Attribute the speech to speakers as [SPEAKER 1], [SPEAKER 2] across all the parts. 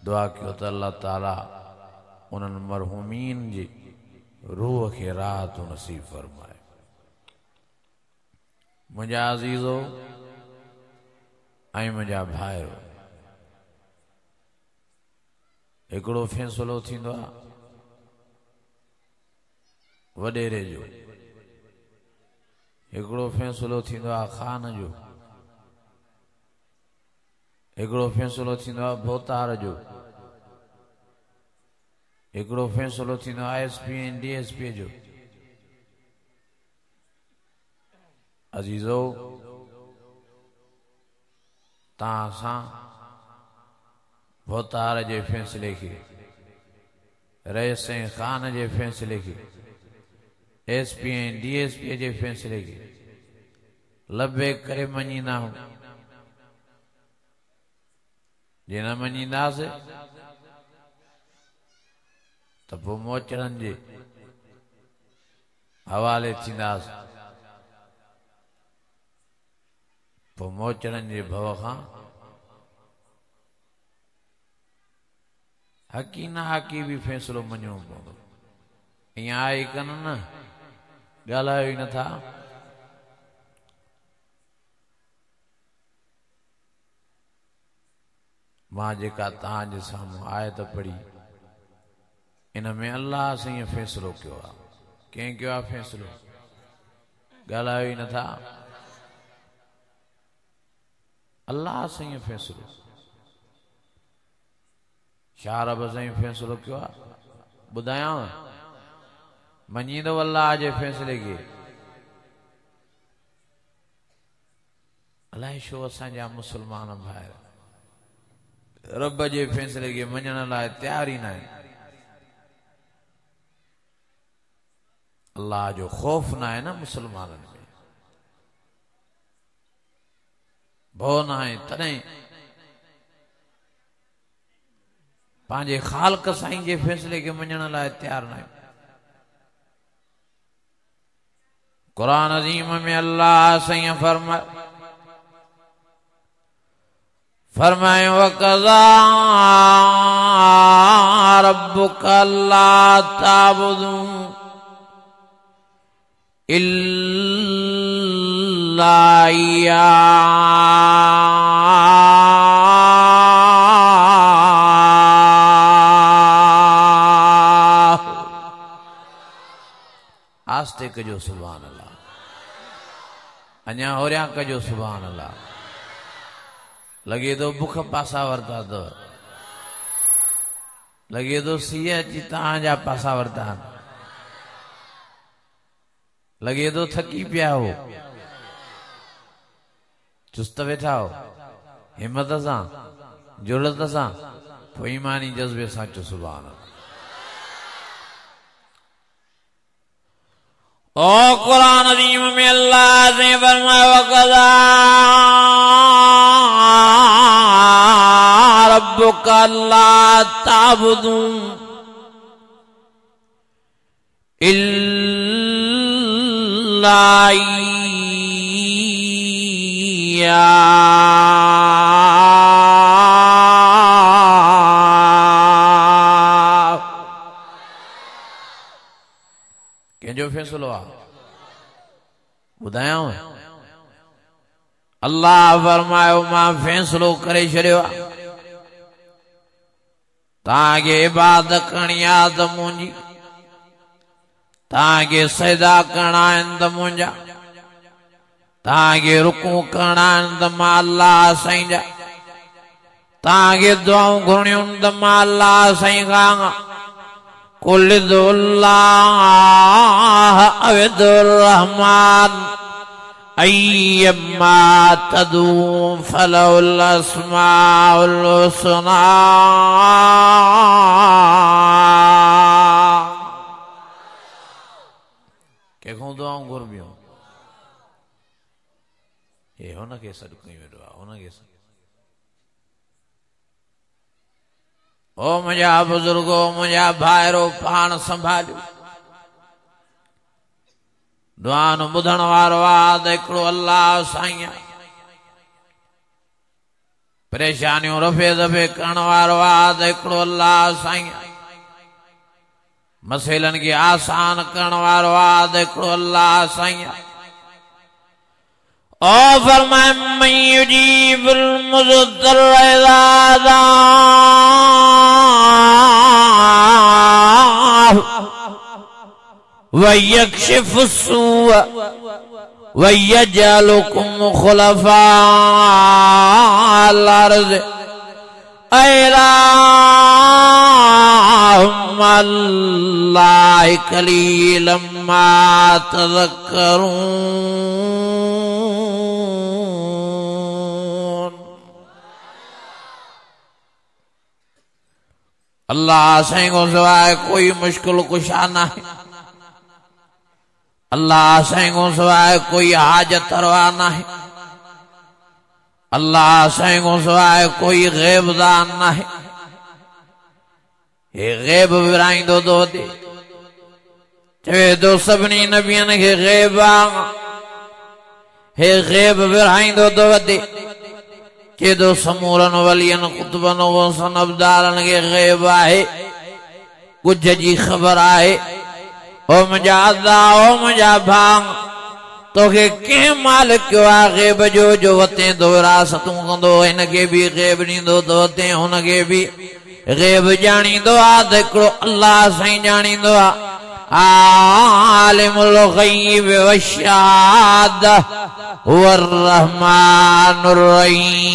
[SPEAKER 1] दुआ कयो त अल्लाह ताला उन्हनि मरहूमीन जी रूह खे राहत नसीब फरमाए। मुंहिंजा अज़ीज़ो ऐं मुंहिंजा भाइरो, हिकिड़ो फ़ैसिलो थींदो आहे वॾेरे जो, हिकिड़ो फ़ैसिलो थींदो आहे ख़ान जो, हिकिड़ो फ़ैसिलो थींदो आहे भोतार जो, हिकिड़ो फ़ैसिलो थींदो आहे ISP ऐं DSP जो। अज़ीज़ो, तव्हां सां भोतार जे फ़ैसिले खे, रईस ऐं ख़ान जे फ़ैसिले खे, SP ऐं DSP जे फ़ैसिले खे लबे करे मञींदा आहियूं। जे न मञींदासीं त पोइ मोचड़नि जे हवाले थींदासीं, पोइ मोचड़नि जे भव खां हकी न हकी भी फ़ैसिलो मञिणो पवंदो। ईअं आहे कन न, ॻाल्हायो ई नथा। मां जेका तव्हांजे साम्हूं आयत पढ़ी, इन में अल्लाह साईं फ़ैसिलो कयो आहे। कंहिं कयो आहे फ़ैसिलो? ॻाल्हायो ई नथा। अल्लाह साईं फ़ैसिलो, छा रब साईं फ़ैसिलो कयो आहे? ॿुधायांव, मञींदो अल्लाह जे फ़ैसिले खे? अलाए छो असांजा मुस्लमान भाइर रब जे फ़ैसिले खे मञण लाइ तयार ई न आहिनि। अल्लाह जो ख़ौफ़ न आहे न मुस्लमाननि में, भउ न आहे, तॾहिं पंहिंजे ख़ालिक साईं जे फ़ैसिले खे मञण लाइ तयार न आहिनि। क़ुरान अज़ीम में अल्लाह साईं फरमाए वक़ज़ा रब्बुका अल्ला ताबुदू इल्ला इय्याहु। आस्ते कजो सुभान अल्लाह, अञा होरिया कजो सुभान अल्लाह। लगे तो बुख पासा वरता तो, लगे तो सीह अची तव्हांजा पासा वरता, लगे तो थकी पिया हो, चुस्त वेठा हो, हिम्मत सां जुरत सां पोइ ईमानी जज्बे सां चो सुभान अल्लाह। ओ कुरान अज़ीम में अल्लाह ने फरमाया वक़ज़ा रब्बुका अल्ला ताबुदू इल्ला इय्याहु। कंहिंजो फ़ैसिलो आहे? ॿुधायांव, अल्लाह फरमायो मां फ़ैसिलो करे छॾियो आहे, तव्हांखे इबादत करणी आहे त मुंहिंजी, तव्हांखे सजदा करणा आहिनि त मुंहिंजा, तव्हांखे रुकू करणा आहिनि त मां अल्लाह साईं जा, तव्हांखे दुआऊं घुरणियूं त मां अल्लाह साईं खां। कुल दुल्लाह अविदुर रहमान अय्यम्मा तदू फलहुल अस्माउल हुस्ना। कंहिंखो दुआऊं घुरबियूं? हे हुनखे सॾु कई वेठो आहे, हुनखे सॾु। ओ मुंहिंजा बुजुर्गो, मुंहिंजा भाइरो, पाण संभालियो। दुआ न ॿुधण वारो आहे त हिकिड़ो अल्लाह साईं आहे। परेशानियों रफ़े दफ़े करण वारो आहे हिकिड़ो अल्लाह साईं। मसइलनि खे आसान करण वारो आहे हिकिड़ो अल्लाह साईं। ओ फरमाए मन युजीबुल मुज़्तर इज़ा दआह व यक्शिफुस सूअ व यजअलुकुम खुलफाअल अर्ज़ अल्लाह कलीलन मा तज़क्करून। अल्लाह साईं को सवाइ कोई मुश्किल कुशा नाहे। अल्लाह साईं को सवाइ कोई हाजत रवा नाहे। अल्लाह साईं को सवाइ कोई ग़ैबदान नाहे। हे ग़ैब विराईंदो तो दे चवे तो सभिनी नबियन खे ग़ैब आहे। हे ग़ैब विराईंदो तो दे के तो समूरन वलियन कुतबन गौसन अब्दालन खे ग़ैब आहे। कुछ जी ख़बर आहे। ओ मुंहिंजा अदा ओ मुंहिंजा भाउ तोखे कंहिं मालिक कयो आहे ग़ैब जो वते तो विरासतूं कंदो। हिनखे बि ग़ैब ॾींदो तो वते हुनखे बि ग़ैब ॼाणींदो आहे त हिकिड़ो अल्लाह साईं ॼाणींदो आहे। आलिमुल ग़ैब वश्शहादा हुवर रहमानुर रहीम।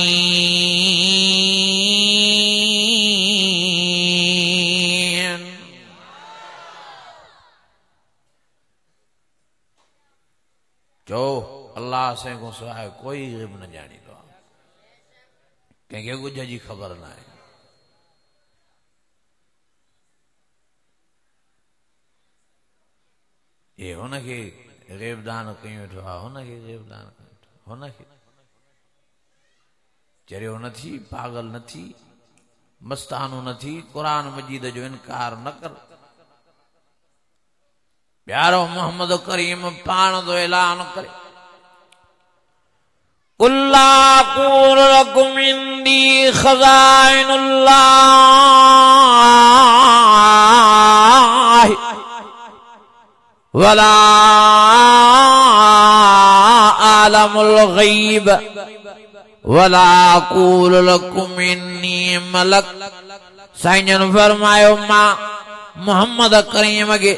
[SPEAKER 1] जो अल्लाह साईं को सवाइ कोई ग़ैब न ॼाणींदो आहे। कंहिंखे कुझ जी ख़बर न आहे। ये हुनखे ग़ैबदान कयूं वेठो आहे। हुनखे ग़ैबदान कयूं वेठो हुनखे चरियो न थी पागल न थी मस्तानो न थी क़ुरान मजीद जो इनकार न कर। प्यारो मोहम्मद करीम पाण तो ऐलान करे कुल ला अक़ूलु लकुम इंदी ख़ज़ाइनुल्लाह वला आलमुल ग़ैब वला अक़ूलु लकुम इन्नी मलक। साईं जन फरमायो मां मोहम्मद करीम के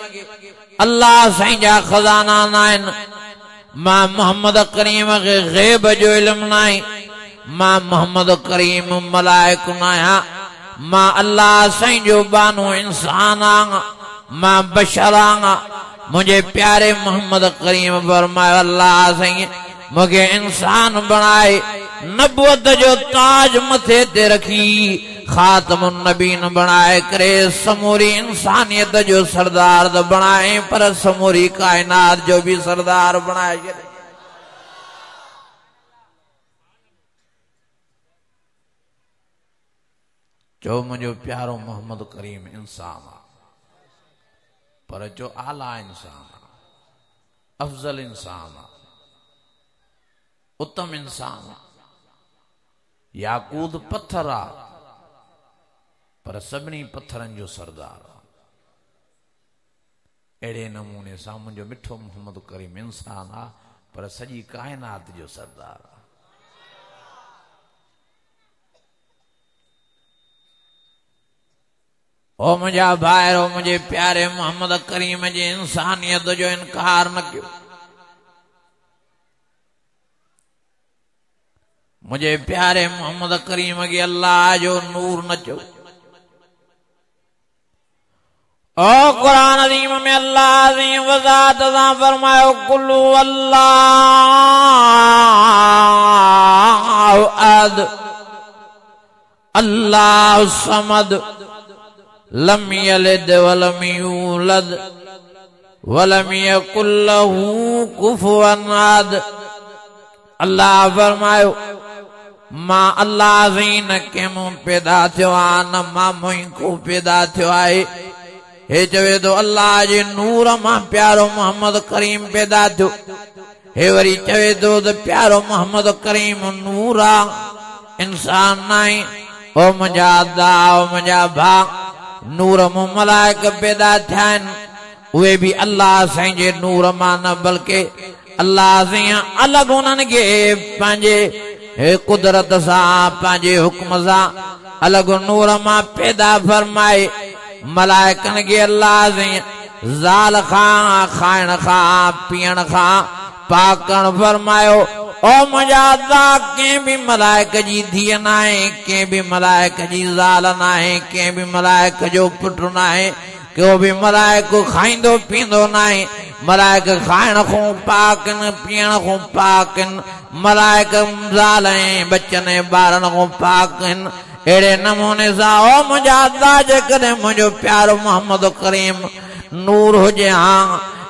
[SPEAKER 1] अल्लाह साईं जा खजाना न आहिनि। मां मोहम्मद करीम के ग़ैब जो इल्म न आहे। मां मोहम्मद करीम मलाइक न आहियां। मां अल्लाह साईं जो बानो इंसान आहियां। मां बशर आहियां। मुझे प्यारे मोहम्मद करीम फरमायो अल्लाह साईं मुझे इंसान बनाए नबुवत जो ताज मथे ते रखी खातमुन नबीन बनाए करे समूरी इंसानियत जो सरदार तो बनाए पर समूरी कायनात जो भी सरदार बनाए। जो मुझे प्यारो मोहम्मद करीम इंसान पर जो आला इंसान अफजल इंसान उत्तम इंसान याकूत पत्थर आ पर सभिनी पत्थरनि जो सरदार आ। अहिड़े नमूने सां मुंहिंजो मिठो मोहम्मद करीम इंसान आ पर सॼी कायनात जो सरदार आ। ओ मुझा भाइरो मुझे प्यारे मोहम्मद करीम जे इंसानियत जो इनकार न कयो। मुझे प्यारे मोहम्मद करीम के अल्लाह जो नूर न चो। ओ कुरान अज़ीम में अल्लाह अज़ीम वज़ात सां फरमायो कुल्लु अल्लाहु अहद अल्लाहु समद लम यलिद वलम यूलद वलम यकुल लहू कुफुवन अहद। अल्लाह फरमायो मां अल्लाह साईं न कंहिं पैदा थियो आहे न मां मुंहिंजो पैदा थियो आहे। हे चवे तो अल्लाह जे नूर मां प्यारो मोहम्मद करीम पैदा थियो। हे वरी चवे तो प्यारो मोहम्मद करीम नूर आ इंसान नाहे ओ मुंहिंजा अदा ओ मुंहिंजा भा नूर मूं मलाइक पैदा थिया आहिनि उहे बि अल्लाह साईं जे नूर मां न बल्कि अल्लाह साईं अलॻि उन्हनि खे पंहिंजे कुदरत सां पंहिंजे हुक्म सां अलॻि नूर मां पैदा फरमाए मलाइकनि खे अल्लाह साईं ज़ाल खां खाइण खां पीअण खां पाकण फरमायो ओ मुंहिंजा अदा कंहिं बि मलाइक जी धीअ न आहे कंहिं बि मलाइक जी ज़ाल न आहे कंहिं बि मलाइक जो पुटु न आहे को बि मलाइक खाईंदो पींदो न आहे मलाइक खाइण खां पाक आहिनि पीअण खां पाक आहिनि मलाइक ज़ाल ऐं बचनि ऐं ॿारनि खां पाक आहिनि अहिड़े नमूने सां ओ मुंहिंजा अदा जेकॾहिं मुंहिंजो प्यारो मोहम्मद करीम नूर हुजे हा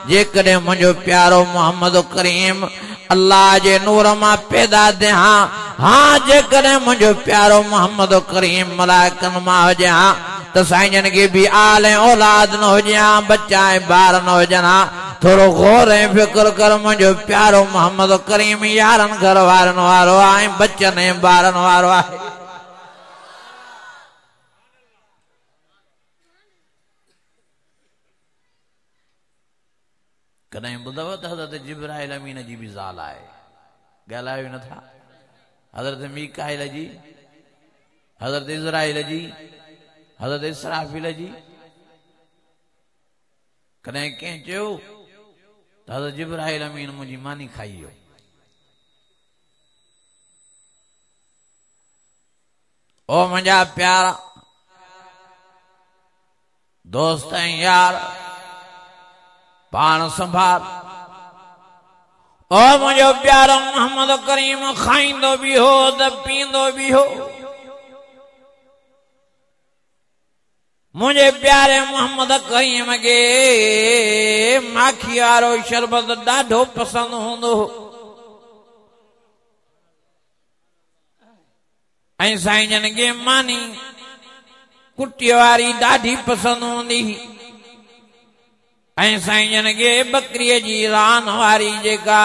[SPEAKER 1] जेकॾहिं मुंहिंजो प्यारो मोहम्मद करीम अल्लाह जे नूर मां पैदा थिया हाँ जेकॾहिं मुंहिंजो प्यारो मोहम्मद करीम मलाइकनि मां हुजे हा त साईं खे बि आल ऐं औलाद न हुजे हा बच्चा ऐं ॿार न हुजनि हा थोरो गौर ऐं फिक्र कर मुंहिंजो प्यारो मोहम्मद करीम यारनि घर वारनि वारो आहे ऐं बच्चनि ऐं ॿारनि वारो आहे कॾहिं ॿुधव त हज़रत जिब्राइल अमीन जी बि ज़ाल आहे ॻाल्हायो नथा हज़रत मीकाइल जी हज़रत इज़राइल जी हज़रत इसराफील जी कॾहिं कंहिं चयो त हज़रत जिब्राइल अमीन मुंहिंजी मानी खाई वियो ओ मुंहिंजा प्यारा दोस्त ऐं यार पाण संभाल ओ मुंहिंजो प्यारो मोहम्मद करीम खाईंदो बि हो त पींदो बि हो मुंहिंजे प्यारे मोहम्मद करीम खे माखी वारो शरबत ॾाढो पसंदि हूंदो हो ऐं साईं जन खे मानी कुटीअ वारी ॾाढी पसंदि हूंदी हुई ऐं साईं जन खे बकरीअ जी रान वारी जेका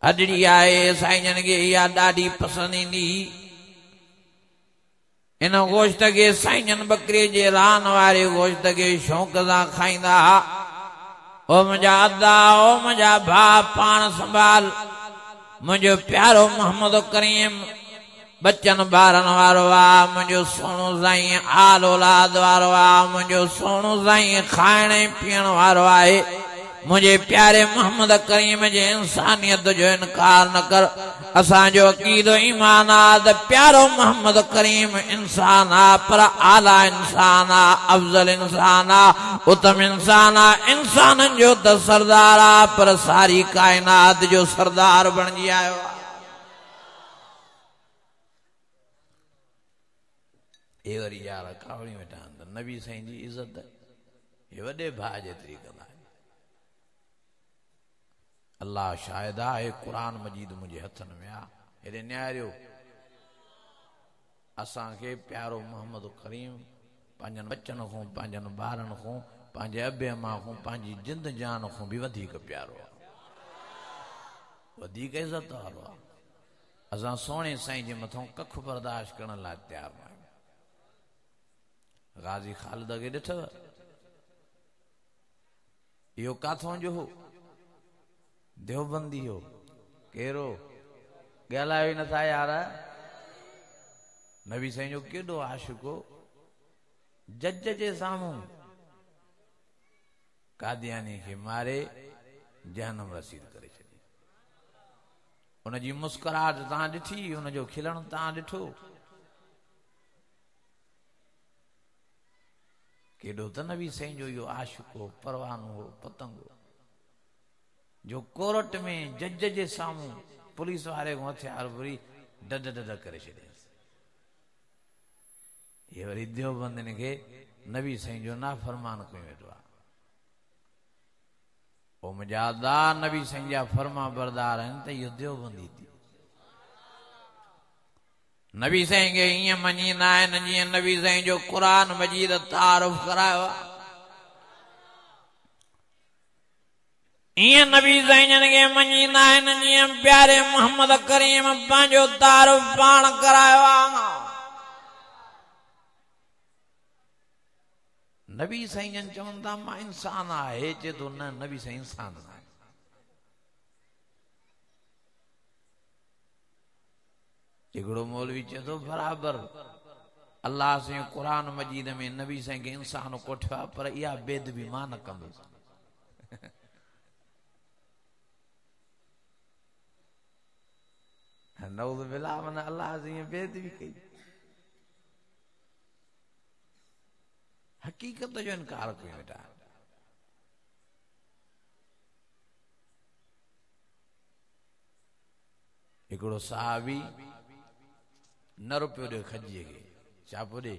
[SPEAKER 1] हॾड़ी आहे साईं जन खे इहा ॾाढी पसंदि ईंदी इन गोश्त खे साईं जन बकरीअ जे रान वारे गोश्त खे शौक़ सां खाईंदा ओ मुंहिंजा अदा ओ मुंहिंजा भाउ पाण संभाल मुंहिंजो प्यारो मोहम्मद करीम बच्चन ॿारनि वारो आहे मुंहिंजो सोणो साईं आल औलाद वारो आहे मुंहिंजो सोणो साईं खाइण ऐं पीअण वारो आहे मुंहिंजे प्यारे मोहम्मद करीम जे इंसानियत जो इनकार न कर असांजो अक़ीदो ईमान आहे त प्यारो मोहम्मद करीम इंसान आहे पर आला इंसान आहे अफ़ज़ल इंसान आहे उत्तम इंसान आहे इंसाननि जो त सरदार आहे पर सारी काइनात जो सरदार बणिजी आयो आहे हे वरी यार कावड़ी वेठा आहिनि त नबी साईं जी इज़त हे वॾे भाउ जेतिरी कंदा आहिनि अल्लाह शाहिद आहे क़ुरान मजीद मुंहिंजे हथनि में आहे हेॾे निहारियो असांखे प्यारो मोहम्मद करीम पंहिंजनि बच्चनि खां पंहिंजनि ॿारनि खां पंहिंजे अबे मां खां पंहिंजी जिंद जान खां बि वधीक प्यारो आहे वधीक इज़त वारो आहे असां सोणे साईं जे मथां कख बर्दाश्त करण लाइ तयारु आहियूं गाज़ी ख़ालिद खे ॾिठव इहो काथों जो हो देवबंदी हो कहिड़ो ॻाल्हायो ई नथा यार नबी साईं जो केॾो आशिक़ हो जज जे साम्हूं कादियानी खे मारे जहन्नम रसीद करे छॾी उनजी मुस्कुराहट तव्हां ॾिठी उनजो खिलण तव्हां ॾिठो केॾो त नबी साईं जो इहो आशिक़ हो परवानो हो पतंग हो जो कोर्ट में जज जे साम्हूं पुलिस वारे को हथियार भरी डड डड करे छॾियसि ये वरी देवबंदियुनि खे नबी साईं जो नाफ़रमान कयो वेठो आहे ओ मुंहिंजा अदा नबी साईं जा फर्मा बरदार आहिनि त इहो देवबंदी थी नबी साईं खे ईअं मञींदा आहिनि जीअं नबी साईं जो क़ुरान मजीद तारुफ़ करायो आहे इं नबी साईं के मञींदा आहिनि जीअं प्यारे मोहम्मद करीम पंहिंजो तारुफ पाण करायो आहे। नबी साईं चवंदा मां इंसान आहे, चए थो न नबी साईं इंसान आहे। हिकिड़ो मौलवी चए थो बराबरि अल्लाह से क़ुरान मजीद में नबी साईं खे इंसान कोठियो आहे, पर इहा बेदबी मां न कंदुसि। नऊज़ बिल्लाह, माना अल्लाह से बेदबी कई, हकीकत जो इनकार कयो बेटा। हिकिड़ो सहाबी नर पियो ॾे खजीअ खे, छा पियो ॾे?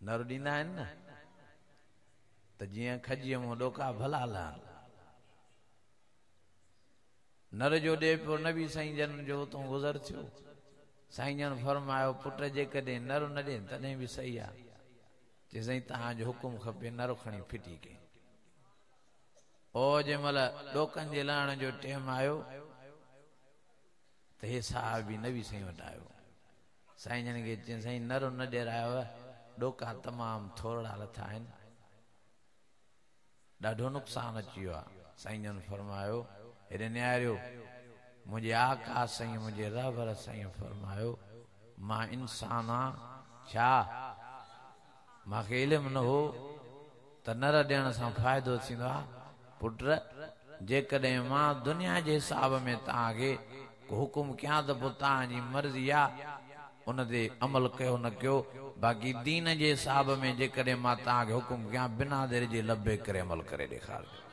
[SPEAKER 1] नर ॾींदा आहिनि न, त जीअं खजीअ मूं ॾोका भला हलनि। नर जो ॾे पियो, नबी साईं जन जो उतां गुज़र थियो। साईं जन फरमायो पुट जेकॾहिं नर न ॾे तॾहिं बि सही आहे, चए साईं तव्हांजो हुकुम खपे नर खणी फिटी कई। ओ जंहिं महिल ॾोकनि जे लहण जो टाइम आयो त हे साहबी नबी साईं वटि आयो। साईं जन खे चई साईं नर न ॾेरायो, ॾोका तमामु थोरा लथा आहिनि, ॾाढो नुक़सान अची वियो आहे। साईं जन फरमायो हेॾे निहारियो, मुंहिंजे आका साईं मुंहिंजे रहबर साईं फरमायो मां इंसान आहियां, छा मूंखे इल्मु न हो त नर ॾियण सां फ़ाइदो थींदो आहे। पुट जेकॾहिं मां दुनिया जे हिसाब में तव्हांखे हुकुम कयां त पोइ तव्हांजी मर्ज़ी आहे, उन ते अमल कयो न कयो। बाक़ी दीन जे हिसाब में जेकॾहिं मां तव्हांखे हुकुम कयां बिना देर जे लबे करे अमल करे ॾेखारिजो।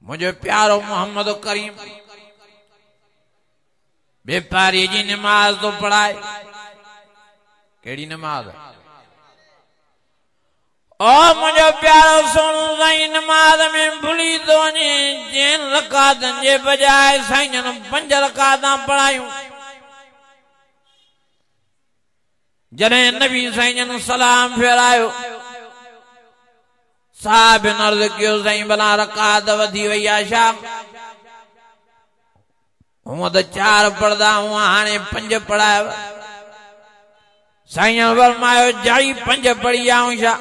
[SPEAKER 1] मुझे प्यारो मोहम्मद करीम बेपारी जी नमाज तो पढ़ाए, केड़ी नमाज? ओ मुझे प्यारो सुन साईं, नमाज में भुली तो वञे, जिन रकातन जे बजाय साईं जन 5 रकातां पढ़ायूं। जॾहिं नबी साईं जन सलाम फेरायो, साहब अर्ज़ कयो साईं भला रकात वधी वई आहे छा? हूअं त 4 पढ़दा हुआ, हाणे 5 पढ़ायो। साईं फरमायो जाई 5 पढ़ी आऊं छा?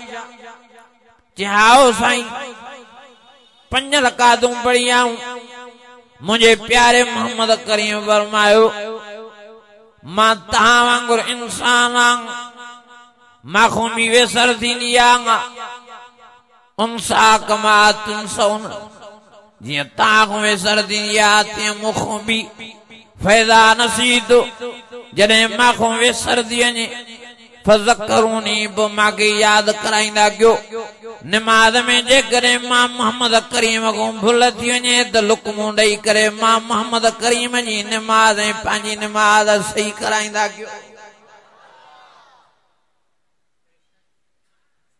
[SPEAKER 1] चयो साईं 5 रकातूं पढ़ी आऊं। मुझे प्यारे मोहम्मद करीम फरमायो मां तहां वांगुर इंसान आहियां, माखूं बि वेसर थींदी आहियां। उनसा कमा तुनसौन, जियां तव्हां वेसर थींदी आहे तीअं मूंखों बि फ़ैज़ा नसीद। जॾहिं माखों वेसर थी वञे फज़करूनी, पोइ मूंखे यादि कराईंदा कयो। नमाज़ में जेकॾहिं मां मोहम्मद करीम को भुल थी वञे त लुकमूं ॾेई करे मां मोहम्मद करीम जी नमाज़ ऐं पंहिंजी नमाज़ सही कराईंदा कयो।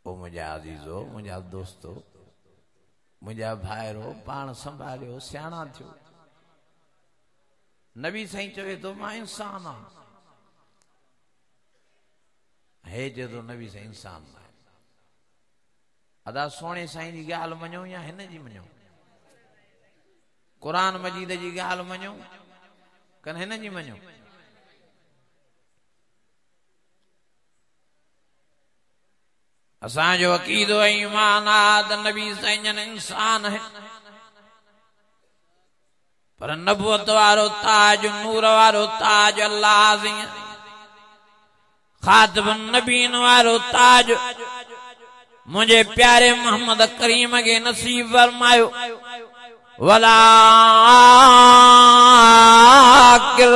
[SPEAKER 1] ओ मुंहिंजा अज़ीज़ो, मुंहिंजा दोस्तो, मुंहिंजा भाइरो, पाण संभालियो, सियाणा थियो। नबी साईं चवे थो मां इंसान आहियां, हे चए थो नबी साईं इंसान आहे। अदा सोणे साईं जी ॻाल्हि मञो या हिन जी मञो? क़ुरान मजीद जी ॻाल्हि मञो कन हिन जी मञो? असांजो अक़ीदो ऐं ईमान आहे त नबी साईं जन इंसान है, पर नबूवत वारो ताज, नूर वारो ताज अल्लाह साईं, खातिबुन नबीन वारो ताज मुझे प्यारे मोहम्मद करीम के नसीब फरमायो। वलाकिन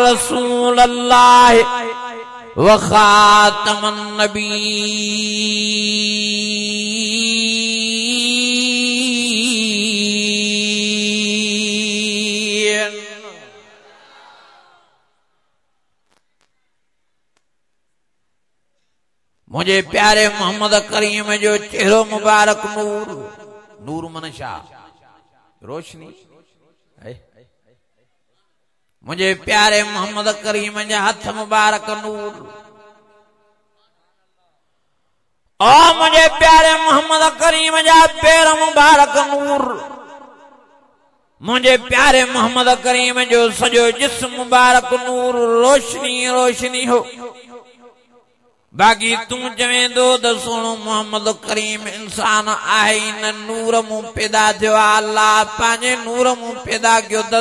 [SPEAKER 1] रसूल अल्लाह व खातमुन नबीय्यीन। मुझे प्यारे मोहम्मद करीम जो चेहरो मुबारक नूर, नूर मनशा रोशनी है। मुझे प्यारे मोहम्मद करीम जा हथ मुबारक नूर। ओ मुझे प्यारे मोहम्मद करीम जा पेर मुबारक नूर, मुझे प्यारे मोहम्मद करीम जो सजो जिस्म मुबारक नूर रोशनी रोशनी हो। बाकी तू चवें दो तो सुनो मोहम्मद करीम इंसान आहे न नूर मु पैदा थियो अल्लाह पांजे नूर मु पैदा कयो त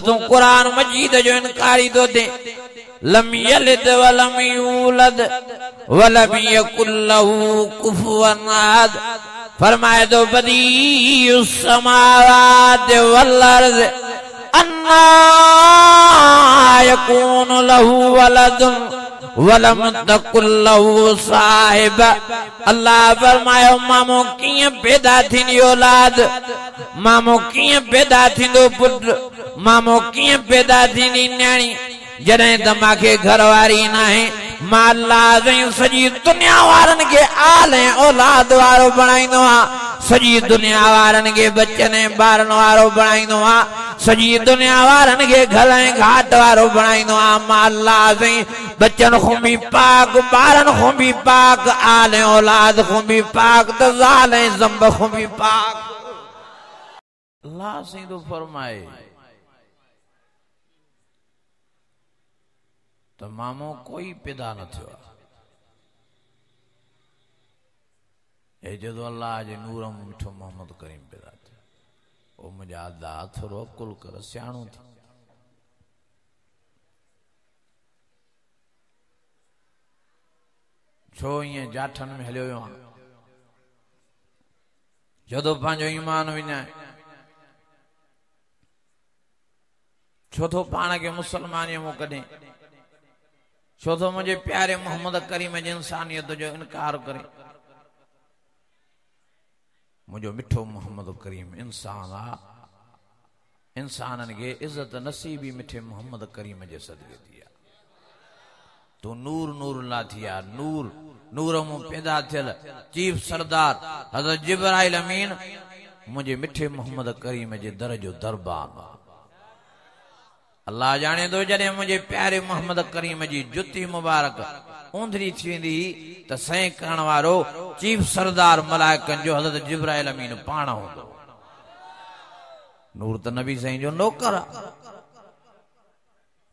[SPEAKER 1] तू कुरान मजीद जो इनकारी तो दे लम यलिद वलम यूलद वलम यकुल लहू कुफुवन अहद। फरमाए दो बदीउस समावाति वल अर्ज़ अन्ना यकूनु लहू वलदुन वलम तकुल लहू साहिब। अल्लाह फरमायो मामो कीअं पैदा थींदी औलाद, मामो कीअं पैदा थींदो पुट, मामो कीअं पैदा थींदी न्याणी जॾहिं त मांखे घरवारी नाहे। मां अल्लाह सॼी दुनिया वारनि खे आल ऐं औलाद वारो बणाईंदो आहियां, सॼी दुनिया वारनि खे बचनि ऐं ॿारनि वारो बणाईंदो आहियां, सॼी दुनिया वारनि खे घर ऐं घाट वारो बणाईंदो आहियां। मां अल्लाह बचनि खां बि पाक, ॿारनि खां बि पाक, आल ऐं औलाद खां बि पाक, त ज़ाल ऐं ज़ंब खां बि पाक। अल्लाह सीधो फरमाए तो मामो कोई पैदा न थियो ए जो अल्लाह जे नूर में मिठो मोहम्मद करीम पैदा थियो। ओ मुझा अदा हथ रोकुल कर सियाणो थी। छो ये जाठन में हलियो वियो आहियां, जदों पंहिंजो ईमान विञाए, छो तो पाण खे मुसलमानीअ मां कढे, छो तो मुझे प्यारे मोहम्मद करीम जी इंसानियत जो इनकार करे। मुझो मिठो मोहम्मद करीम इंसान आ, इंसानन के इज्जत नसीबी मिठे मोहम्मद करीम जे सदके थी। तो नूर नूर ला थिया, नूर नूर मु पैदा थियल चीफ सरदार हज़रत जिब्राइल अमीन मुझे मिठे मोहम्मद करीम जे दर जो दरबार। अल्लाह जाने दो जॾहिं मुझे प्यारे मोहम्मद करीम जी जुती मुबारक ऊंधरी थी वेंदी त सह करण वारो चीफ सरदार मलाइकन जो हज़रत जिब्राइल अमीन पाण हूंदो। नूर त नबी साईं जो नौकर आ,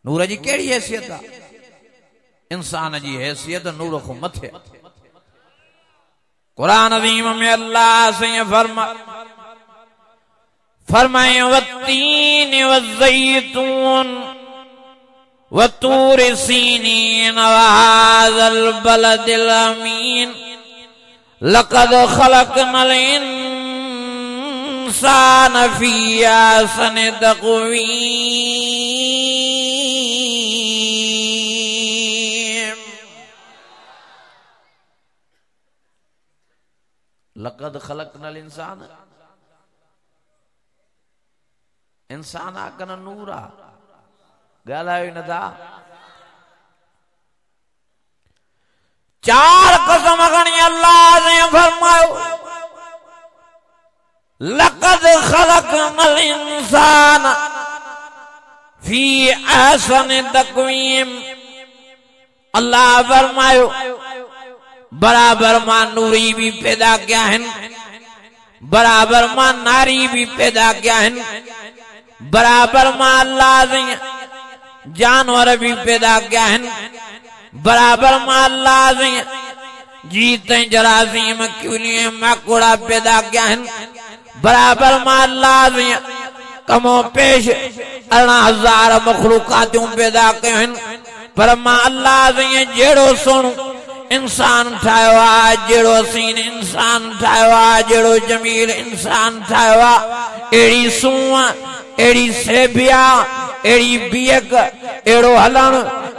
[SPEAKER 1] नूर जी कहिड़ी हैसियत आ, इंसान जी हैसियत नूर खां मथे। कुरान अज़ीम में अल्लाह साईं फरमाए वत्तीन वज़ैतून वतूर सीनीन वहाज़ल बलदिल अमीन लक़द खलक़नल इंसान फ़ी अहसनि तक़वीम। लक़द खलक़नल इंसान, इंसान आ कन नूर आ, ॻाल्हायो न था। चार कसम खणी अल्लाह ने फरमायो लक़द खलक़नल इंसान फ़ी अहसनि तक़वीम। अल्लाह फरमायो बराबर मां नूरी भी पैदा किया है, बराबर मां नारी भी पैदा किया है, बराबर मां अल्लाह ने जानवर भी पैदा किया है, बराबर मां अल्लाह ने जीत जरासीम कीड़े मकोड़ा पैदा किया है, बराबर मां अल्लाह ने कमो पेश 18,000 मखलूकातूं पैदा कयूं आहिनि। पर मां अल्लाह ने जहिड़ो सोणो इंसान ठाहियो आहे, जहिड़ो हसीन इंसान ठाहियो आहे, जहिड़ो जमील इंसान ठाहियो आहे, अहिड़ी सूंहं, अहिड़ी सेबिया, अहिड़ी बियक, अहिड़ो हलण,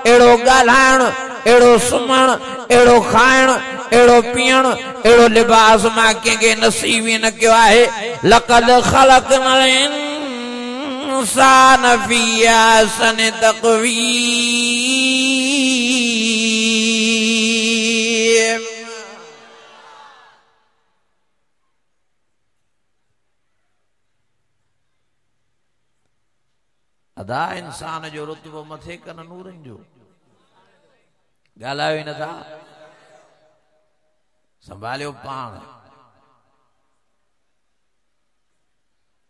[SPEAKER 1] अहिड़ो ॻाल्हाइण, अहिड़ो सुम्हण, अहिड़ो खाइण, अहिड़ो पीअण, अहिड़ो लिबास मां कंहिंखे नसीब न कयो आहे। लक़द खलक़नल इंसान फ़ी अहसनि तक़वीम। अदा इंसान जो रुतबो मथे कन नूरनि जो, ॻाल्हायो ई नथा। संभालियो पाण।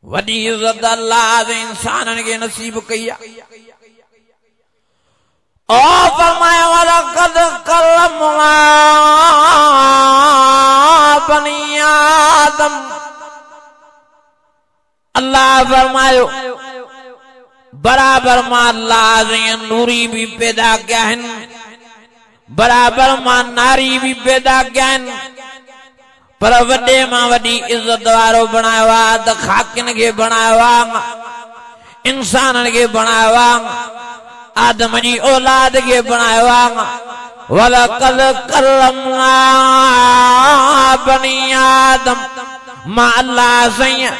[SPEAKER 1] वॾी इज़त अल्लाह जे इंसाननि खे नसीब कई आहे। ओ फरमाया वलक़द करमना बनी आदम। अल्लाह फरमायो बराबर मां अल्लाह जे नूरी भी पैदा कया आहिनि, बराबर मां नारी भी पैदा कया आहिनि, पर वॾे मां वॾी इज़त वारो बणायो आहे त खाकिन खे बणायो आहे, इंसाननि खे बणायो आहे, आदम जी औलाद खे बणायो आहे। वलक़द करमना बनी आदम। मां अल्लाह साईं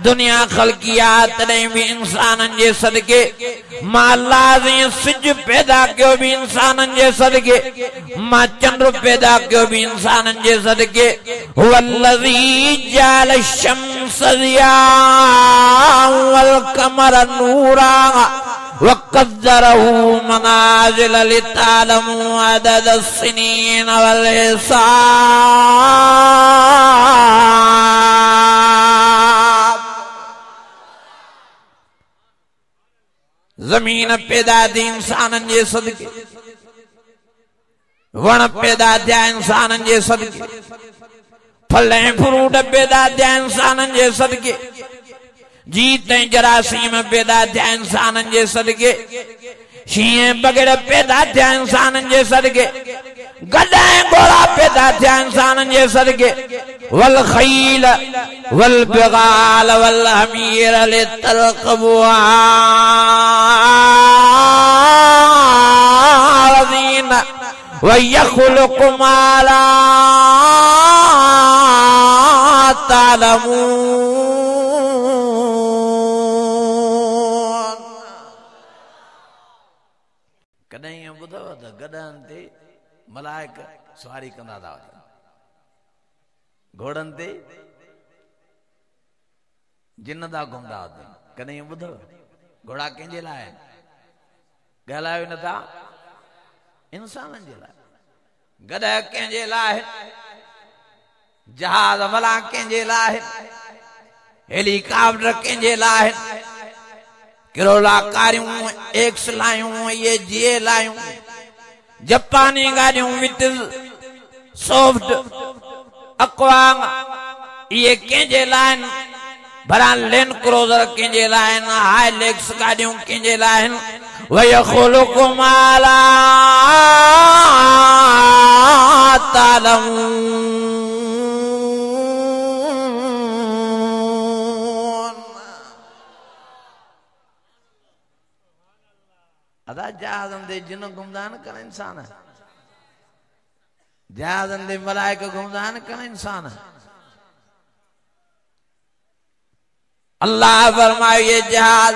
[SPEAKER 1] दुनिया ख़ल्क़ी आहे तॾहिं बि इंसाननि जे सदके, मां अल्लाह साईं सिज पैदा कयो बि इंसाननि जे सदके, मां चंड पैदा कयो बि इंसाननि जे सदके। हुवल्लज़ी जअल शम्स ज़ियाअन वल क़मर नूरा वक़द्दरहू मनाज़िल लितअलमू अदद अस्सिनीन वल हिसाब। जमीन पैदा थी इंसाननि जे सदके, वण पैदा थिया इंसाननि जे सदके, फल ऐं फ्रूट पैदा थिया इंसाननि जे सदके, जीत ऐं जरासीम पैदा थिया इंसाननि जे सदके, शींहं बग़ैर पैदा थिया इंसाननि जे सदके, गॾ ऐं घोड़ा पैदा थिया इंसाननि जे सदके। वल खील वल बिगाल वल हमीर लितरकबुहा वयखलुकु मा ला तालमून। कॾहिं ॿुधव त गॾनि ते मलाइक सवारी कंदा था वञनि, घोड़नि ते जिन था घुमंदा हुजनि। कॾहिं ॿुधव घोड़ा कंहिंजे लाइ आहिनि? ॻाल्हायो नथा, इंसाननि जे लाइ। गॾ कंहिंजे लाइ, जहाज भला कंहिंजे लाइ, हेलीकॉप्टर कंहिंजे लाइ, किरोला कारियूं, एक्स लायूं, ये जे लायूं, जापानी गाड़ियूं, विटिल, सॉफ्ट, अक्वांग, ये कंहिंजे लाइ, भला लैंड क्रूज़र कंहिंजे लाइ, हाईलैक्स गाड़ियूं कंहिंजे लाइ। वयखलुकु मा ला तालमून। अदा जहाज़नि ते जिन घुमंदा आहिनि कन इंसान, जहाज़नि ते मलाइक घुमंदा आहिनि कन इंसान। अल्लाह फरमायो ये जहाज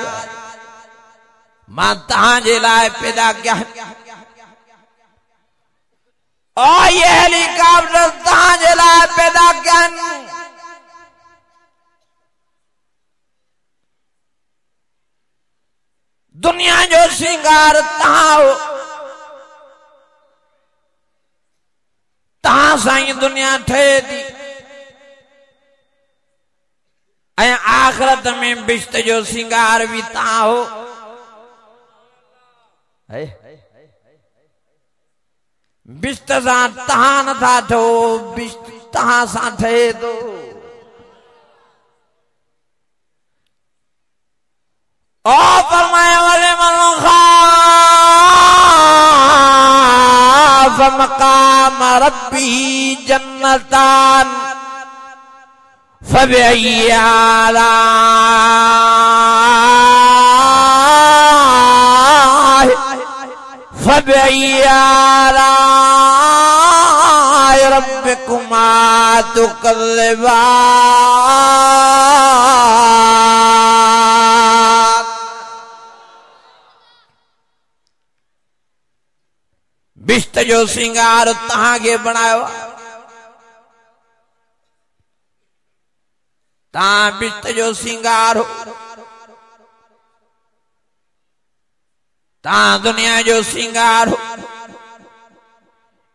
[SPEAKER 1] मां तव्हांजे लाइ पैदा कया, और ये हेलीकॉप्टर तव्हांजे लाइ पैदा कया। दुनिया जो श्रृंगार तव्हां हो, तव्हां सां ई दुनिया ठहे थी, ऐं आख़िरत में बिश्त जो श्रृंगार भी तव्हां हो। बिश्त सां तव्हां नथा ठहो, बिश्त तव्हां सां ठहे थो। ओ फरमाया वाले मनो खाफ मकाम रब्बी जन्नतान फबिअय्यि आलाइ रब्बिकुमा तुकज़्ज़िबान। बिश्त जो श्रृंगार तव्हांखे बणायो, तव्हां बिश्त जो श्रृंगार हो, तव्हां दुनिया जो श्रृंगार हो।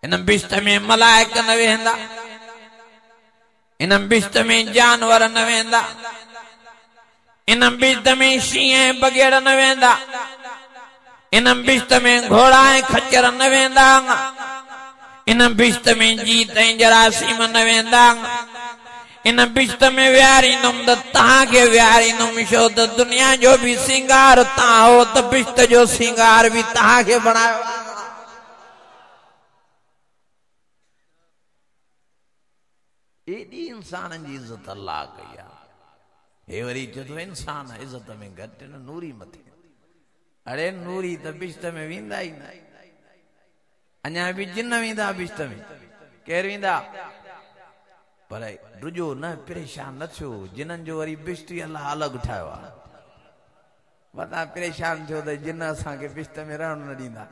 [SPEAKER 1] इन बिश्त में मलाइक न वेहंदा, इन बिस्त में जानवर न वेंदा, इन बिस्त में शींहं बगेड़ न वेंदा, इन बिस्त में घोड़ा ऐं खच्चर न वेंदा, इन बिस्त में जीत ऐं जरासीम न वेंदा, इन बिस्त में विहारींदुमि त तव्हांखे विहारींदुमि छो त दुनिया जो भी सिंगार तव्हां हो त बिस्त जो सिंगार भी तव्हांखे बणायो। एडी इंसान जी इज्जत अल्लाह कई आहे। हे वरी चए थो इंसान इज्जत में घटि न नूरी मथे। अड़े नूरी त बिस्त में वेंदा ई न, अञा भी जिन वेंदा बिस्त में, केर वेंदा? पर रुजो न परेशान न थियो, जिनन जो वरी बिस्त अल्लाह अलग ठायो आहे। वॾा परेशान थियो त जिन असांखे बिस्त में रहण न ॾींदा।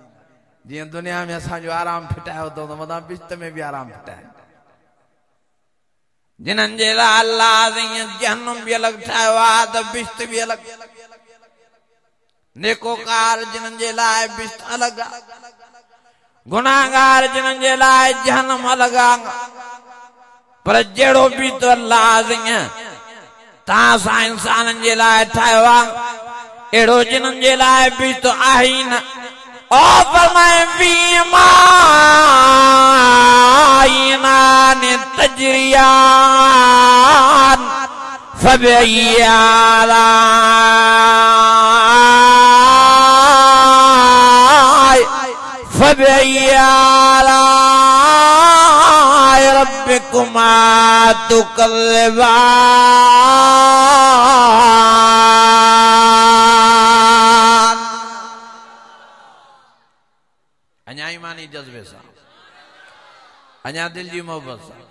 [SPEAKER 1] जीअं दुनिया में असांजो आराम फिटायो अथऊं त वॾा बिस्त में भी आराम फिटाए। जिनन जे लाइ अल्लाह जहन्नुम भी अलग ठायो आहे त बिस्त भी अलग। नेकोकार जिनन जे लाइ बिस्त अलग आहे, गुनाहगार जिनन जे लाइ जहन्नुम अलग आहे। पर जड़ो भी तो अल्लाह तव्हां सां इंसाननि जे लाइ ठाहियो आहे, अहिड़ो जिन्हनि जे लाइ भी तो आहे ई न। ओ फरमाए बीमा ने तजरियान फबैयाला फबैयाला रब्बिकुमा तुकल्लिबान। अञा ईमानी जज्बे सां, अञा दिल जी मोहब्बत सां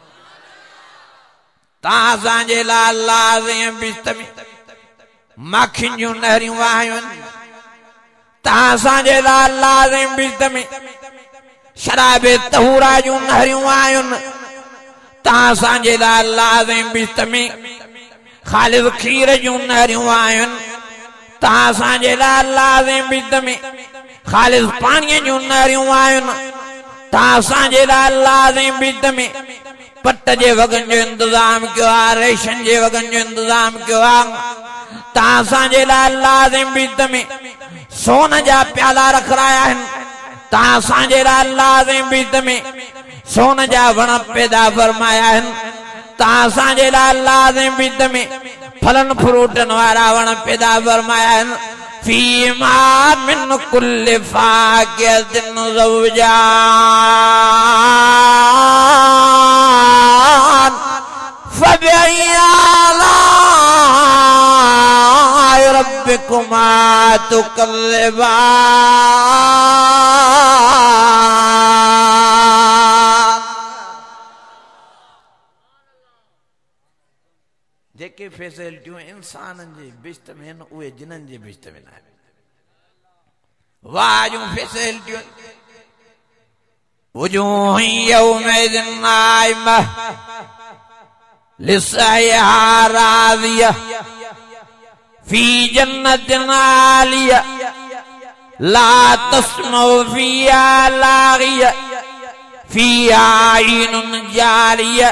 [SPEAKER 1] तव्हां असांजे लाइ अल्लाह बिस्त में माखियुनि जूं नहरियूं वाहियूं आहिनि। तव्हां असांजे लाइ अल्लाह बिस्त में शराबे तहूरा जूं नहरियूं वाहियूं आहिनि। तव्हां असांजे लाइ अल्लाह बिस्त में ख़ालिद खीर जूं नहरियूं वाहियूं आहिनि। तव्हां असांजे लाइ अल्लाह बिस्त में ख़ालिद पाणीअ जूं नहरियूं वाहियूं आहिनि। तव्हां असांजे लाइ अल्लाह बिस्त में पट जे वगन जो इंतजाम कयो आहे, रेशम जे वगन जो इंतजाम कयो आहे। तव्हां असांजे लाइ अल्लाह बिस्त में सोन जा प्याला रखराया आहिनि। तव्हां असांजे लाइ अल्लाह बिस्त में सोन जा वण पैदा फरमाया आहिनि। तव्हां असांजे लाइ अल्लाह बिस्त में फलन फ्रूटन वारा वण पैदा फरमाया आहिनि। फीमा मिन कुल्लि फाकिहतिन ज़ौजान फबअय्यि आलाइ रब्बिकुमा तुकल्लिबान। जेके फैसिलिटियूं इंसाननि जे बिस्त में आहिनि उहे जिन्हनि जे बिस्त में न आहिनि। वाह जूं फैसिलिटियूं वजूह यौमइज़िन नाइमा लिसअयहा राज़िया फी जन्नतिन आलिया ला तस्मउ फ़ीहा लाग़िया फ़ीहा ऐनुन जारिया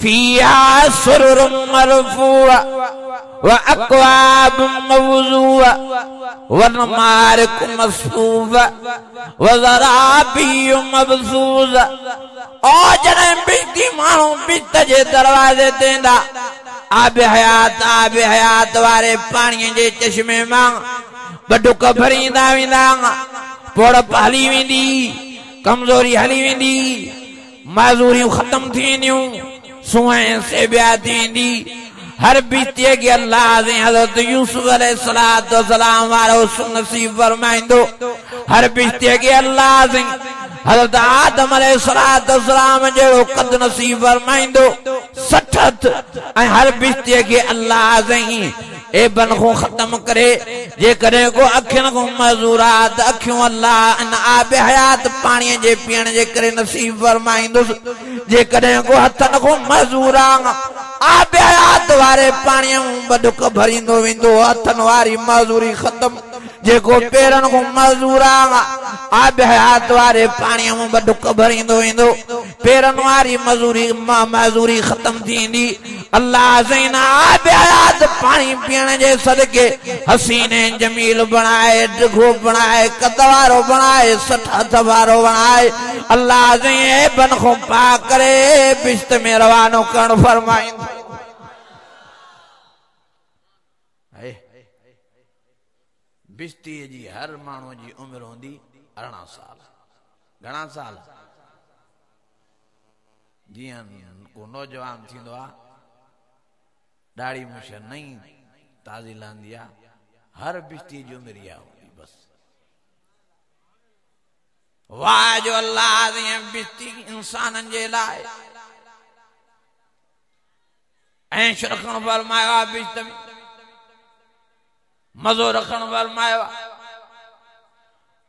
[SPEAKER 1] फ़ीहा सुरुरुन मरफ़ूआ व अक्वाबुन मवज़ूआ व नमारिक़ मसफ़ूफ़ा व ज़राबिय्यु मबसूसा। ओ जॾहिं बिस्ती माण्हू बिस्त जे दरवाज़े ते ईंदा, आब हयात वारे पाणीअ जे चश्मे मां बडुक भरींदा वेंदा, पोड़प हली वेंदी, कमज़ोरी हली वेंदी, माज़ूरियूं ख़त्म थी वेंदियूं, सुहाए से ब्याह थी वेंदी। हर बिस्तीअ खे अल्लाह हज़रत यूसुफ अलैहिस्सलाम वारो नसीब फरमाईंदो। हर बिस्तीअ खे अल्लाह हज़रत आदम अलैहिस्सलाम जहिड़ो कद नसीब फरमाईंदो। 60 ऐं हर बिस्तीअ खे अल्लाह एबन को खत्म करे। जेकॾहिं को अखियुनि को मज़ूरात अखियूं अल्लाह इन आब हयात पाणीअ जे पीअण जे करे नसीब फरमाईंदुसि। जेकॾहिं को हथनि को मज़ूरा आब हयात वारे पाणीअ में बडुक भरींदो वेंदो, हथनि वारी मज़ूरी ख़त्म, जेको पेरन को मजूरा आब हयात वारे पानी में बडुक भरींदो इंदो पेरन वारी मजूरी खत्म थींदी अल्लाह सैना आब हयात पानी पीने जे सदके हसीने जमील बनाए डिघो बनाए कदवारो बनाए सठ वारो बनाए अल्लाह से बन को पा करे बिश्त में रवानो करण फरमाइंदो बिस्ती जी हर मानू जी उम्र होंदी 18 साल घणा साल जियां को नौजवान थींदो आ दाढ़ी मुछ नई ताज़ी लांदी आ हर बिस्ती जी उम्र या होंदी बस वाह जो अल्लाह ने बिस्ती इंसानन जे लाए ऐश रखण फरमाया बिस्त में मजो रखण फरमाया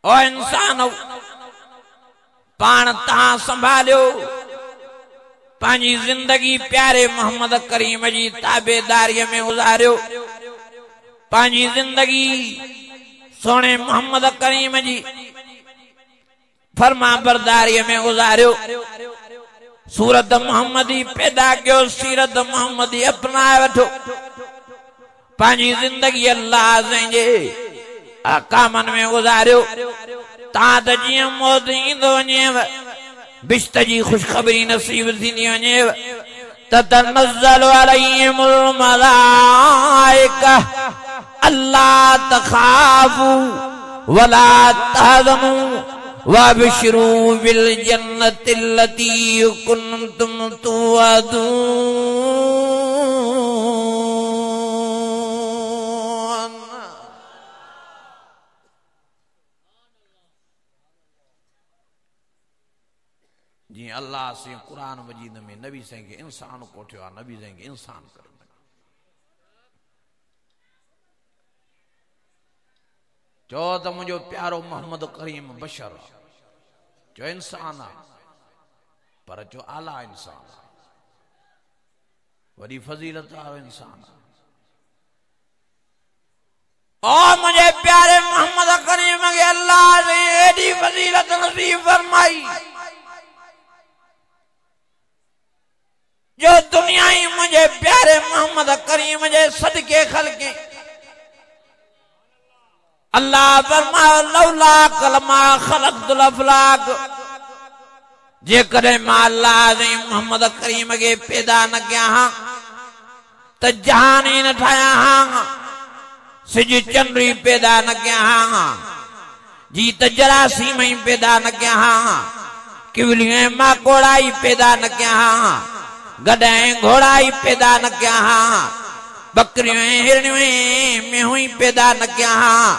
[SPEAKER 1] ओ इंसान पान ता संभालियो पांजी जिंदगी प्यारे मोहम्मद करीम जी ताबेदारी में गुजारियो पांजी जिंदगी सोने मोहम्मद करीम जी फरमा बरदारी में गुजारियो सूरत मोहम्मदी पैदा कियो सीरत मोहम्मदी अपनाए वठो पांजी जिंदगी अल्लाह जे अहकामन में गुजारियो ता त जियां मौत ईंदो वञेव बिश्त जी खुशखबरी नसीब थींदी वञेव ततनज़्ज़लु अलैहिमुल मलाइका अल्ला तखाफू वला तहज़नू वबशिरू बिल जन्नतिल्लती कुन्तुम तुअदून जी अल्लाह से कुरान मजीद में नबी से के इंसान कोठियो नबी से के इंसान कर जो तो मुझो प्यारो मोहम्मद करीम बशर जो इंसान पर जो आला इंसान वरी फजीलत वालो इंसान ओ मुझे प्यारे मोहम्मद करीम के अल्लाह ने एडी फजीलत नसीब फरमाई जो दुनिया ही मुझे प्यारे मोहम्मद करीम जे सदके खलके अल्लाह फरमाया लौला कलमा खलक़तुल अफलाक जे करे मां अल्लाह ने मोहम्मद करीम के पैदा न किया हां त जहान ही न ठाया हां सिज चंद्री पैदा न किया हां जी त जरासीम ही पैदा न किया हां किवलियां माकोड़ाई पैदा न किया हां गधाएं घोड़ाई पैदा न किया हां बकरियों हिरणियों में हुई पैदा न किया हां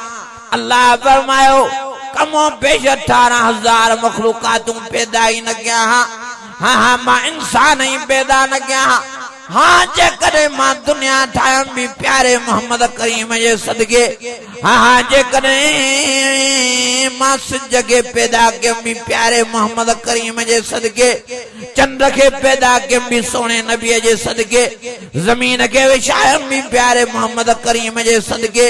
[SPEAKER 1] अल्लाह फरमायो कमो पेश 18,000 मखलूकातों पैदा ही न किया हां हाँ मां इंसान ही पैदा न किया हाँ जे करे मां दुनिया ठायम भी प्यारे मोहम्मद करीम जे सदके हाँ जे करे मां जगह पैदा के भी प्यारे मोहम्मद करीम जे सदके चंद्र के पैदा के भी सोने नबी जे सदके जमीन के विशायम भी प्यारे मोहम्मद करीम जे सदके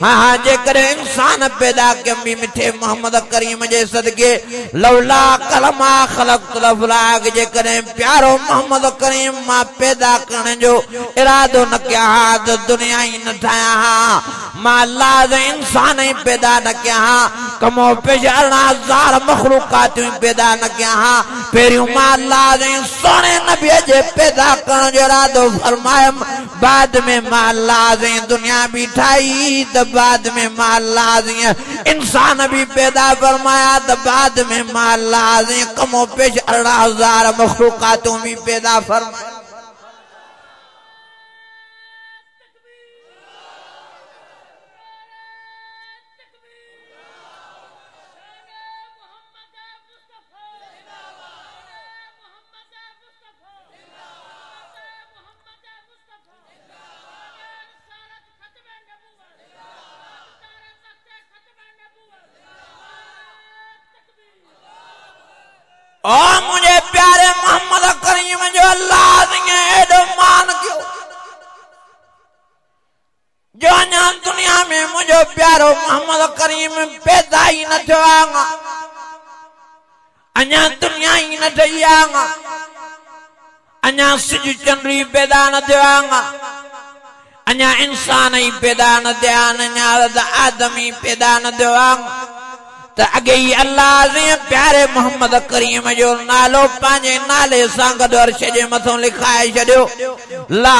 [SPEAKER 1] हाँ जे करे इंसान पैदा के भी मिठे मोहम्मद करीम जे सदके लौला कलमा खलक़तुल अफलाक जे करे प्यारो मोहम्मद करीम मां पैदा करने जो इरादो न किया तो दुनिया ही न ठाया मां अल्लाह ने इंसान ही पैदा न किया कमो पेश 18,000 मखलूकात पैदा न किया पेरियों मां अल्लाह ने सोने नबी जे पैदा करने जो इरादो फरमाया बाद में मां अल्लाह ने दुनिया भी ठाई तो बाद में मां अल्लाह ने इंसान भी पैदा फरमाया तो बाद में मां अल्लाह ने कमो पेश 18,000 मखलूकातों भी पैदा फरमाया ओ मुझे प्यारे मोहम्मद करीम जो अल्लाह ने एडो मान क्यों जो ना दुनिया दुनिया में मुझो प्यारो मोहम्मद करीम पैदा ही न थिया अञा दुनिया ही न ठही अञा सिज चंद्री पैदा न थिया अञा इंसान ही पैदा न थिया अञा आदम ही पैदा न थिया त अगे ही अल्लाह जे प्यारे मोहम्मद करीम जो नालो पांजे नाले सां गॾु अर्श जे मथों लिखाए छॾियो ला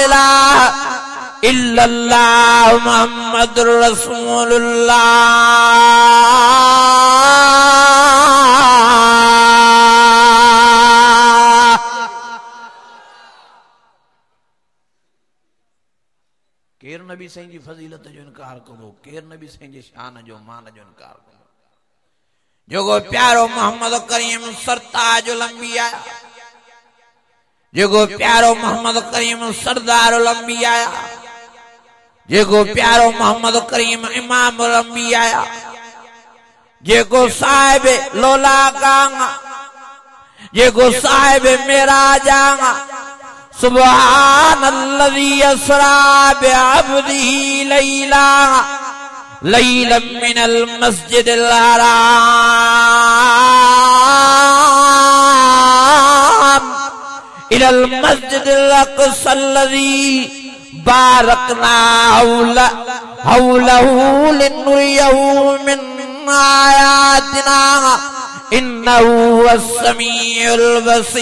[SPEAKER 1] इलाहा इल्लल्लाह मुहम्मदुर रसूलुल्लाह। केर नबी साईं जी फजीलत जो इनकार करो, केर नबी साईं जी शान जो मान जो इनकार करो। जोगो प्यारो मोहम्मद करीम सरताजुल अंबिया, जेको प्यारो मोहम्मद करीम सरदारुल अंबिया, जेको प्यारो मोहम्मद करीम इमामुल अंबिया, जेको साहिब लोला कांगा, जेको साहिब मेराजांगा। सुब्हानल्लज़ी अस्रा बिअब्दिही लैलन मिनल मस्जिदिल हराम इलल मस्जिदिल अक़सल्लज़ी बारकना हौलहू लिनुरियहू मिन आयातिना इन्नहू हुवस्समीउल बसीर।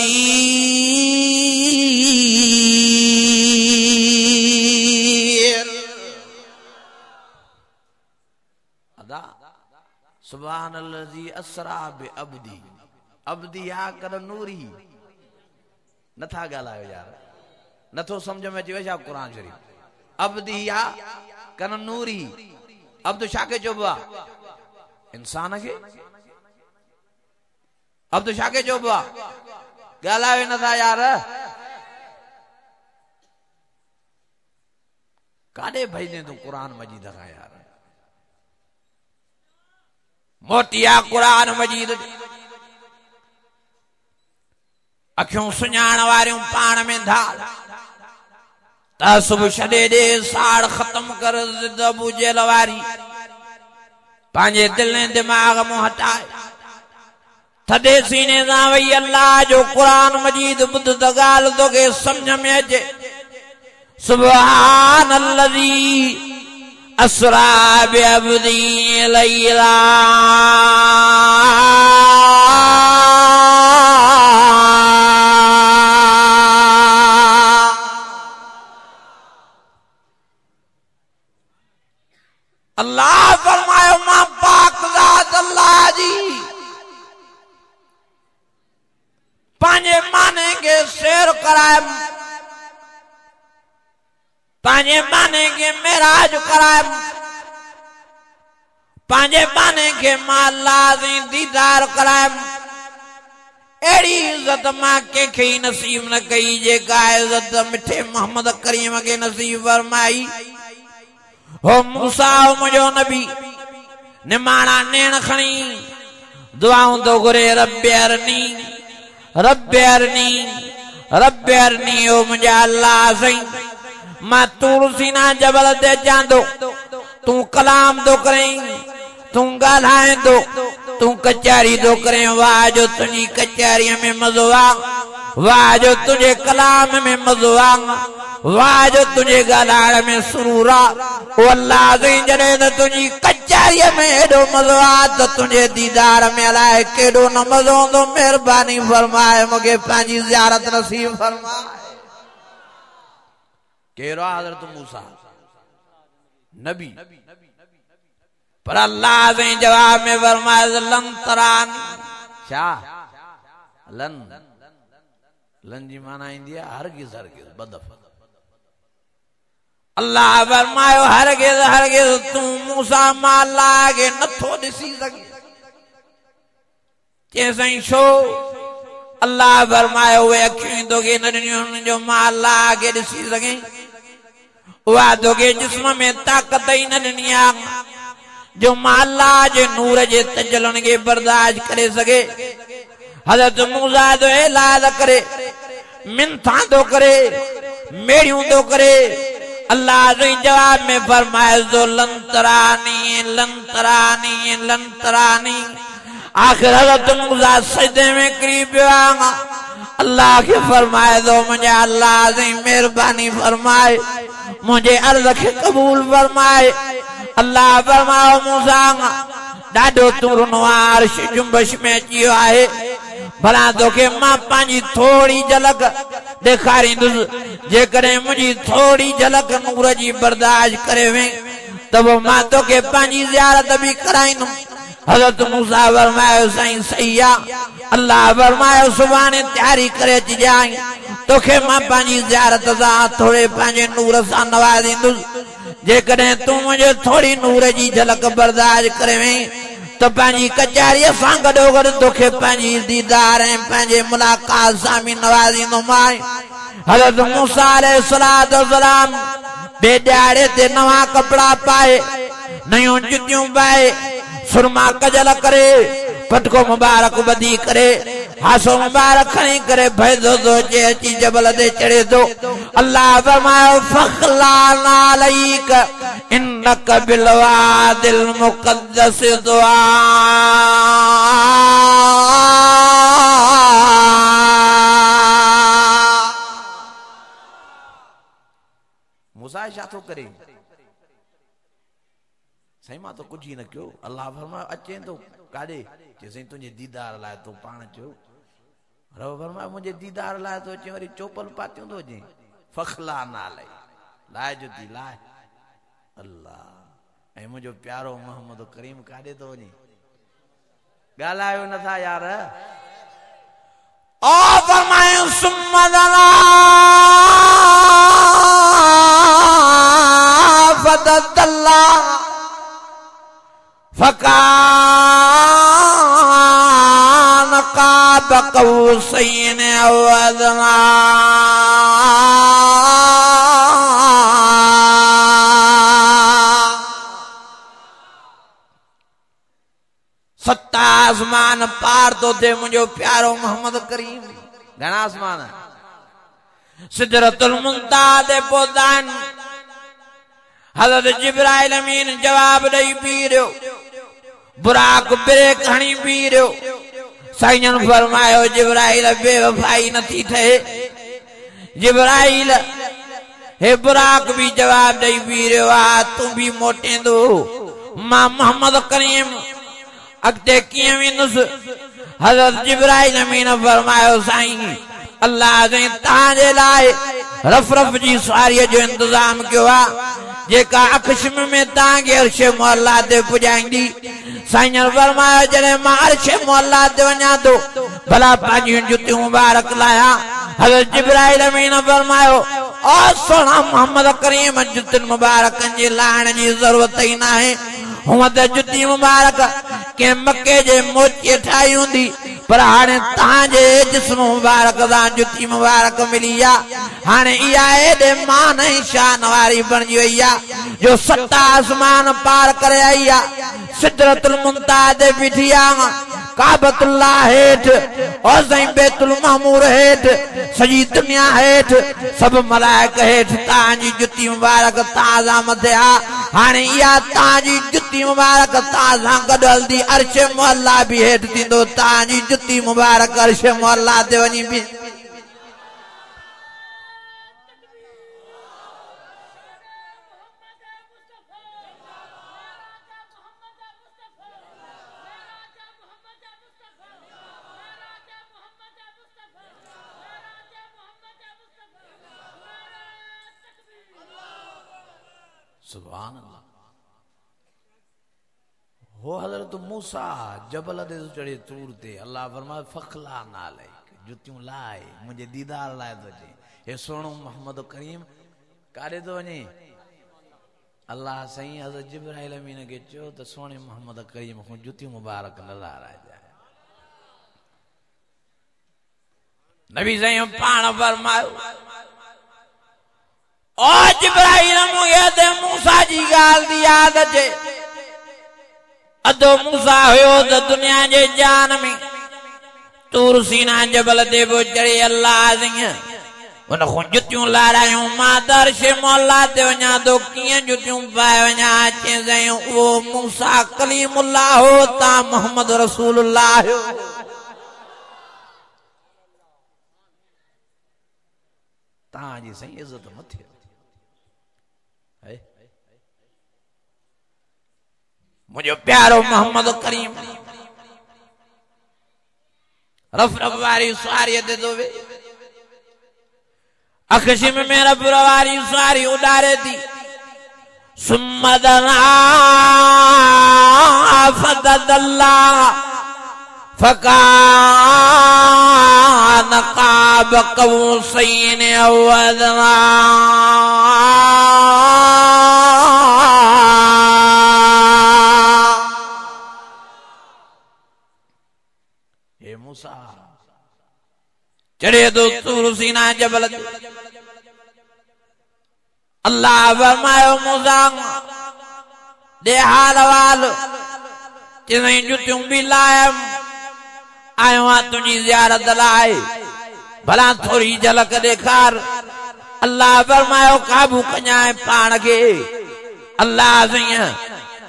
[SPEAKER 1] अदा सुब्हानल्लज़ी अस्रा बिअब्दी, अब्दी या कर नूरी नथा गालायो यार, नथो समझ में अचे छा कुरान शरीफ। अब्दी या कर नूरी, अब्द छा के चइबो आहे? इंसान के। अब्द छा के चइबो आहे? गालायो नथा यार। काॾे भॼने तूं कुरान मजीद खां यार? मोटिया कुरान मजीद, अखियूं सुञाण वारियूं पाण में धाल, तासुब छॾे ॾे साड़ ख़त्म कर ज़िद अबू जेल वारी, पंहिंजे दिल ऐं दिमाग़ मां हटाए थधे सीने सां वही अल्लाह जो कुरान मजीद ॿुध त ॻाल्हि तोखे सम्झ में अचे। सुब्हानल्लज़ी अस्रा बिअब्दी लैला अल्लाह फरमायो मां पाक ज़ात अल्लाह जी पांजे माने के शेर कराए, पांजे माने के मेराज कराए, पांजे माने के मां लाज़ी दीदार कराए। एड़ी इज्जत मां कंहिंखे ही नसीब न कई जेका इज्जत मिठे मोहम्मद करीम के नसीब फरमाई। हो मूसा मुझो नबी निमाणा नेण खणी दुआऊं तो घुरे रब्बे अरनी रब्बे अरनी रब्बे अरनी। ओ मुझा अल्लाह सही मां तूर सीना जबल ते जांदो, तू कलाम दो करें, तू गालाए दो, तू कचहरी दो करें। वाह जो तुझी कचहरी में मज़ो आ, वाह जो तुझे कलाम में मज़ो आ, वाह जो तुझे गालाड़ में सुरूर आ। ओ अल्लाह सही जॾहिं त तुझी कचहरी में एॾो मज़ो आ त तुझे दीदार में अलाए केॾो न मज़ो हूंदो। महिरबानी फरमाए मूंखे पंहिंजी ज़ियारत नसीब फरमाए। केरो हज़रत मूसा नबी, पर अल्लाह ने जवाब में फरमाया लन तरान। छा लन? लन जी माना ईंदी आहे हरगिज़ हरगिज़ बदफ़। अल्लाह फरमायो हरगिज़ हरगिज़ तू मूसा मां अल्लाह खे नथो ॾिसी सघे। चइसई छो? अल्लाह फरमायो उहे अखियूं तोखे न ॾिनियूं जो मां अल्लाह खे ॾिसी सघे। उहा तोखे जिस्म में ताक़त ई न ॾिनी आहे जो मां अल्लाह जे नूर जे तजलन खे बर्दाश्त करे सघे। हज़रत मूसा जो ऐलान करे, मिनथा थो करे, मेड़ियूं थो करे, अल्लाह ने जवाब में फरमाया जो लंतरानी आखिर हज़रत मूसा सजदे में करीब आगा अल्लाह के फरमाए दो मुझे अल्लाह ने मेहरबानी फरमाए मुझे अर्ज़ के कबूल फरमाए अल्लाह फरमाओ मूसा ॾाढो तुरनो अर्श जुंबश में अची आहे भला तोखे मां पंहिंजी थोड़ी झलक ॾेखारींदुसि जेकॾहिं मुंहिंजी थोड़ी झलक नूर जी बर्दाश्त करे वें त पोइ मां तोखे पंहिंजी ज़ियारत बि कराईंदुमि हज़रत मूसा फरमायो साईं सही आहे अल्लाह फरमायो सुभाणे तयारी करे अचिजांइ तोखे मां पंहिंजी ज़ियारत सां थोरे पंहिंजे नूर सां नवाज़ींदुसि जेकॾहिं तूं मुंहिंजे थोड़ी नूर जी झलक बर्दाश्त करे वें त पंहिंजी कचहरीअ सां गॾोगॾु तोखे पंहिंजी दीदार ऐं पंहिंजे मुलाक़ात सां बि नवाज़ींदोमांइ हज़रत मूसा अलैहिस्सलाम बेॾियारे ते नवां कपिड़ा पाए नयूं जुतियूं पाए सुरमा कजल करे पटको मुबारक बधी करे हासो मुबारक खणी करे भैदो तो अचे अची जबल ते चढ़े थो अल्लाह फरमायो फखलाना अलैक इन्नक बिलवादिल मुक़द्दस दुआ मूसा छा थो करे सही मां तो कुछ ही न कयो अल्लाह फरमायो अचे तो काॾे चई तुझे दीदार लाए तो पाण चयो रब फरमायो मुझे दीदार लाए तो अचे वरी चोपल पातियूं तो अचे फखला ना लाए जुती लाए अल्लाह ऐं मुझो प्यारो मोहम्मद करीम काॾे तो वञे ॻाल्हायो नथा यार ओ फरमायो सुम्मदला फदल्ला फकान काब कौसैन औ अदना सत्ता आसमान पार तो थे मुझो प्यारो मोहम्मद करीम घणा आसमान सिदरतुल मुंतहा ते पहुतान हज़रत जिब्राइल अमीन जवाब ॾेई पी रहियो बुराक ब्रेक हणी पी रहियो साईं फरमायो जिब्राइल बेवफाई नथी ठहे जिब्राइल हे बुराक भी जवाब ॾेई पी रहियो आहे तूं भी मोटेंदो मां मोहम्मद करीम अॻिते कीअं वेंदुसि हज़रत जिब्राइल अमीन फरमायो साईं अल्लाह ने तव्हांजे लाइ रफ़ जी सवारीअ जो इंतज़ाम कयो आहे जेका अखशम में तव्हांखे अर्श मुअल्ला ते पुॼाईंदी साईं फरमायो जॾहिं मां अर्श मुअल्ला ते वञा थो भला पंहिंजियूं जुतियूं मुबारक लाहियां हज़रत जिब्राइल अमीन फरमायो ओ सोना मोहम्मद करीम जुतियुनि मुबारकनि जे लाहिण जी ज़रूरत ई नाहे हूअं त जुती मुबारक कंहिं मके जे मोचीअ ठाही हूंदी पर हाणे तव्हांजे जिस्म मुबारक सां जुती मुबारक मिली आहे हाणे इहा एॾे मान ऐं शान वारी बणिजी वई आहे जो सत आसमान पार करे आई आहे सिदरतुल मुंतहा ते बीठी आहे काबतुल्लाह हेठि और साईं बैतुल मामूर हेठि सॼी दुनिया हेठि सभु मलाइक हेठि तव्हांजी जुती मुबारक तव्हां सां मथे आहे हाणे इहा तव्हांजी जुती मुबारक तव्हां सां गॾु हलंदी अर्श मुअल्ला बि हेठि थींदो तव्हांजी जुती मुबारक अर्श मुअल्ला ते वञी बि सुभान अल्लाह हो हज़रत मूसा जबल ते चढ़े तूर ते अल्लाह फरमाए फखला नाले जुतियूं लाए मुझे दीदार लाए तो अचे हे सोनो मोहम्मद करीम काॾे तो वञे अल्लाह साईं हज़रत जिब्राइल अमीन खे चयो त सोने मोहम्मद करीम खां जुतियूं मुबारक न लाराइजांइ नबी साईं पाण फरमायो ओ जिब्राइल मूंखे ते मूसा जी ॻाल्हि दी यादि अचे अदो मूसा हुयो त दुनिया जे जान में तूर सीना जबल ते पियो चढ़े अल्लाह साईं उन को जुतियूं लारायूं मां दर्श मौला ते वञा तो कीअं जुतियूं पाए वञा चई वो मूसा कलीमुल्लाह हो ता मोहम्मद रसूलुल्लाह हो ताजी सही इज्जत मथे है मुझे प्यारो मोहम्मद करीम रफ रफ वारी सवारी दे दोवे अखशिम में रब वारी सवारी उड़ारे थी सुम्मदना फददल्ला फकान काब कौसैन औ अदना हे मूसा चढ़े दो तूर सीना जबल अल्लाह फरमायो मूसा दे हाल वाल चई जुतियूं भी लायम आयो आ तुझी ज़ियारत लाए भला थोड़ी झलक देखार अल्लाह फरमायो काबू कजाए पान के अल्लाह सईं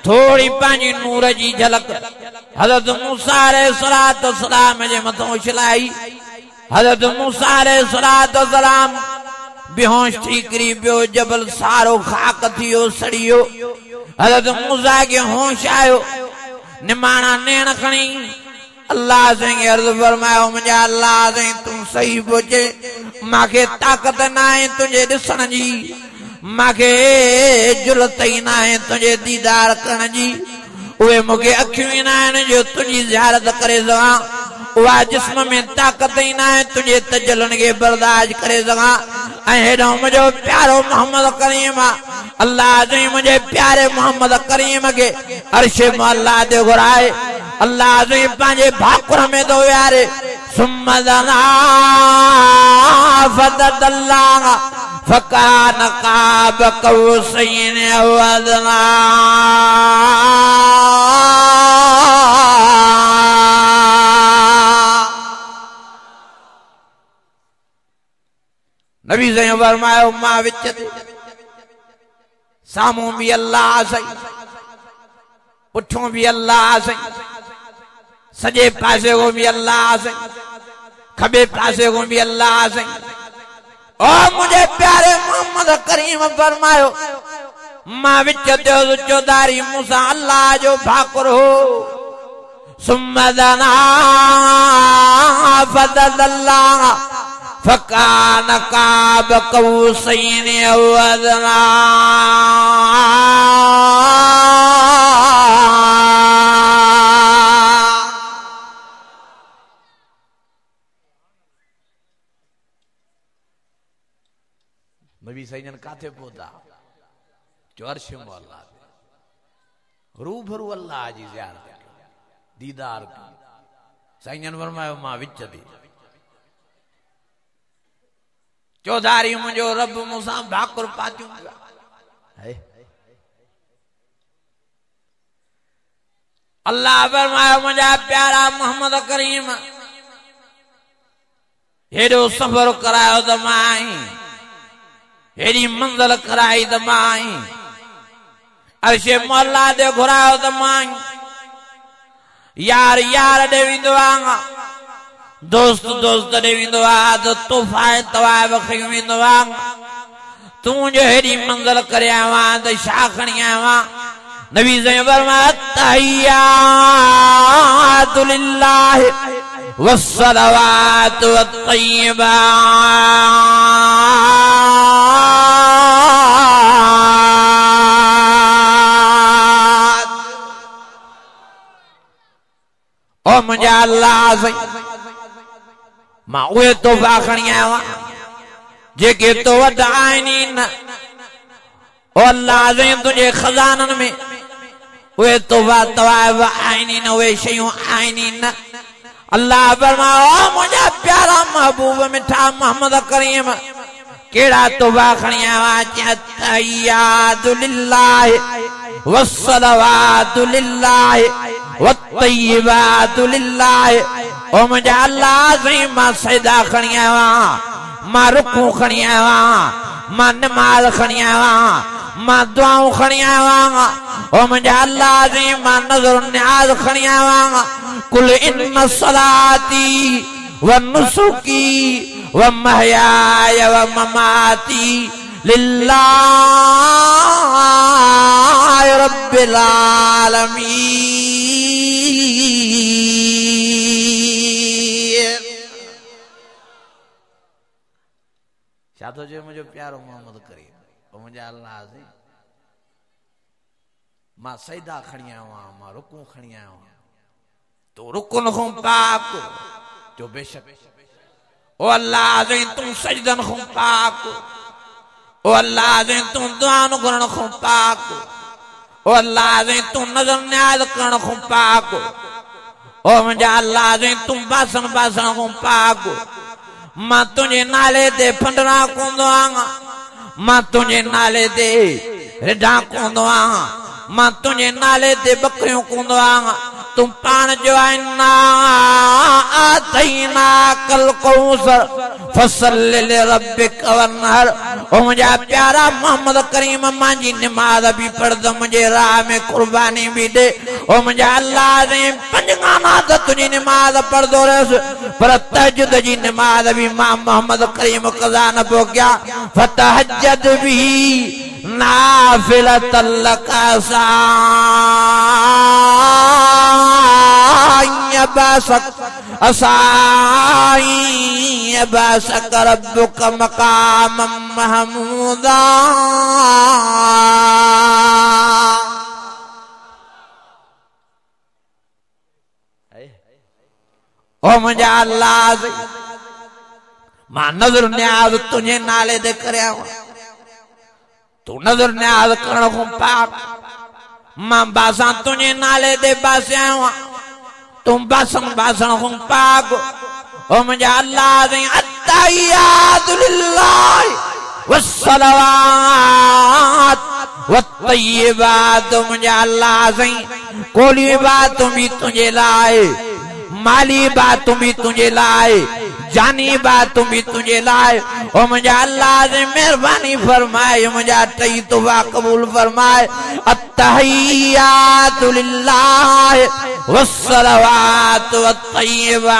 [SPEAKER 1] थोड़ी पांजी नूर जी झलक हज़रत मूसा अलैहिस्सलातु वस्सलाम जे मथों उछलाई हज़रत मूसा अलैहिस्सलाम बेहोश थी करी बियो जबल सारो खाक थियो सड़ियो हज़रत मूसा के होश आयो निमाणा नेण खणी अल्लाह से अर्ज़ फरमायो मुझा अल्लाह से तू सही बोचे माके ताकत ना है तुझे दिसण जी माके जुलत ही ना है तुझे दीदार करण जी उहे मुके अखियूं ना है जो तुझी ज़ियारत करे सका वह जिस्म में ताकत ही ना है तुझे तजलन के बर्दाश्त करे सका हेडो मुझो प्यारो मोहम्मद करीम अल्लाह जी मुझे प्यारे मोहम्मद करीम के अर्शे मौला दे घुराए अल्लाह जी पांजे भाकुर में दो यारे सुम्मदना फददल्ला फकान काब कौसैन औ अदना नबी से फरमायो मां विच सामू भी अल्लाह सही पुठों भी अल्लाह सही सजे पासे को भी अल्लाह सही खबे पासे को भी अल्लाह सही और मुझे प्यारे मोहम्मद करीम फरमायो मां विच चौधारी मूसा अल्लाह जो भाकुर हो सुम्मदना फददल्ला फकान काब कौसैन औ अदना नबी सईन काथे पहुता जो अर्श मौला रूबरू अल्लाह जी ज़ियारत दीदार सईन फरमायो मां विच थी चौधारी मुझो रब मूसा भाकुर पातियूं अल्लाह फरमायो मुझा प्यारा मोहम्मद करीम हेडो सफर करायो त मां आई हेड़ी मंजिल कराई त मां आई अर्शे मौला दे घुरायो त मां आई यार यार दे विंदो आ दोस्त दोस्त दे विंदो आ तो तोहफा तवाब खई विंदो आ तू जो हेड़ी मंजिल करे आवा त छा खणी आवा नबी से फरमाया तहियातु लिल्लाह वस्सलावातु वत्तय्यिबात ओ मुझा अल्लाह से मां उहे तोहफा खणी आया जेके तो वट आहिनि न ओ अल्लाह से तुझे खजानन में वे तोहफा तवाब आईनी न वे शयूं आईनी न अल्लाह फरमाओ मुझा प्यारा महबूब मिठा मोहम्मद करीम केड़ा तोहफा खणी आया तहियातु लिल्लाह वस्सलावातु लिल्लाह वत्तय्यिबातु लिल्लाह ओ मुझा अल्लाह से मां सजदा खणी आया मां रुकू खणी आयो आहियां, मां नमाज़ खणी आयो आहियां, मां दुआऊं खणी आयो आहियां। ओ मुंहिंजा अल्लाह अज़ीम, मां नज़र न्याज़ खणी आयो आहियां। कुल इन्न सलाती व नुसुकी व महयाय व ममाती लिल्लाहि रब्बिल आलमीन। छा थो चए मुंहिंजो प्यारो मोहम्मद करीम? ओ मुंहिंजा अल्लाह से मां सजदा खणी आयो आहियां, मां रुकू खणी आयो आहियां। तो रुकन खां पाक जो बेशक ओ अल्लाह से तू सजदन खां पाक, ओ अल्लाह से तू दुआ करण खां पाक, ओ अल्लाह से तू नज़र न्याज़ करण खां पाक, ओ मुंहिंजा अल्लाह से तू बासण बासण खां पाक। मां तुझे नाले ते फंडरा कोंदो आहियां, मां तुझे नाले ते रिढा कोंदो आहियां, मां तुझे नाले ते बकरियूं कोंदो आहियां। तू पान जो आइना आतैना कल कौसर फसल्लि लिरब्बिक वन्हर। ओ मुंहिंजा प्यारा मोहम्मद करीम, मुंहिंजी निमाज़ बि पढ़दम, मुंहिंजे राह में कुर्बानी बि ॾे। ओ मुंहिंजा अल्लाह ने पंज गाना त तुंहिंजी निमाज़ पढ़दो रहियुसि, पर तहज्जुद जी निमाज़ बि मां मोहम्मद करीम क़ज़ा न पियो कयां। फतहज्जद बि नाफ़िलतन लक असाई बासक रब्बुक मकामम महमूदा। ओ मुंहिंजा अल्लाह मां नज़र न्याज़ तुंहिंजे नाले ते करियां, तू नज़र न्याज़ करण खां पाक। मां बासां तुंहिंजे नाले ते बासिया आहियां, तू बासण बासण खां पाक। ओ मुंहिंजा अल्लाह अत्तहियातु लिल्लाहि वस्सलवात वत्तय्यिबात। मुंहिंजा अल्लाह साईं कोली बातूं बि तुंहिंजे लाइ, माली बातूं बि तुंहिंजे लाइ, जानी बातूं बि तुंहिंजे लाइ। ओ मुंहिंजा अल्लाह से महिरबानी फरमाए, मुंहिंजा टई तोबा क़बूल फरमाए। अत्तहियातु लिल्लाहि वस्सलवातु वत्तय्यिबात।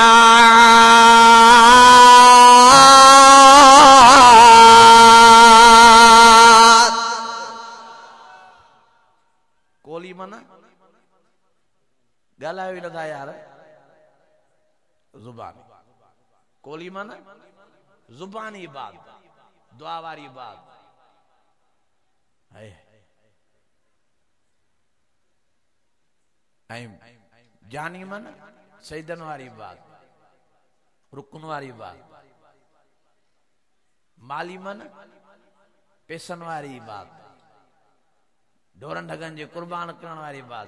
[SPEAKER 1] कोली माना ॻाल्हायो ई नथा यार, ज़ुबान। कोली माना ज़ुबानी बात, दुआ वारी बात है। जानी माना सजदन वारी बात, रुकन वारी बात। माली माना पैसन वारी बात, ढोरन ढगन जे कुर्बान करण वारी बात।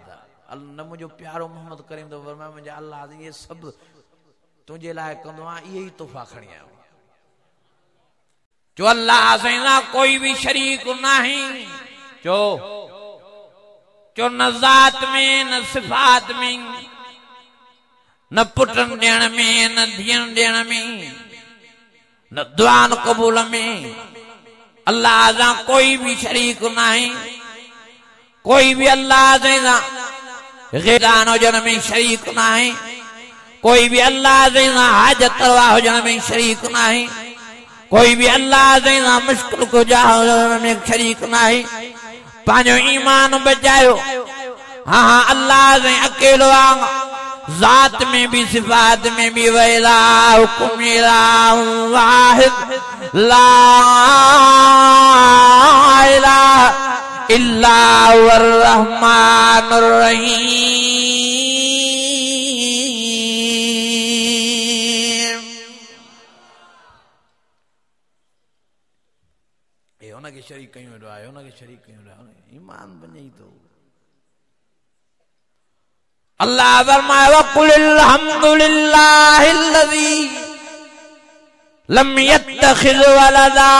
[SPEAKER 1] न मुंहिंजो प्यारो मोहम्मद करीम तो फरमाए, मुंहिंजा अल्लाह ये सब तुझे लाइ कंदो आहियां, इहे ई तोहफ़ा खणी आयो। जो अल्लाह से ना कोई भी शरीक नहीं, जो न ज़ात में, न सिफात में, न पुटन ॾियण में, न धीअन ॾियण में, न दुआन क़बूल में। अल्लाह सां कोई भी शरीक नहीं, कोई भी अल्लाह से ना ग़ैरान हुजण में शरीक नहीं, कोई भी अल्लाह से ना हाजत रवा हुजण में शरीक नहीं, कोई भी अल्लाह से ना मुश्किल कुजा हुजण में शरीक नहीं। पांजो ईमान बचायो, हाँ अल्लाह से अकेलो आ, ज़ात में भी सिफात में भी। वइलाहुकुम इलाहुन वाहिद ला इलाहा इल्ला हुवर रहमानुर रहीम। ए उनके शरीक कयूं वेठो आहे, उनके शरीक कयूं वेठो आहे, ईमान बने तो। अल्लाह फरमाए वकुलिल हम्दुलिल्लाहिल्लज़ी लम यत्तखिज़ वलदा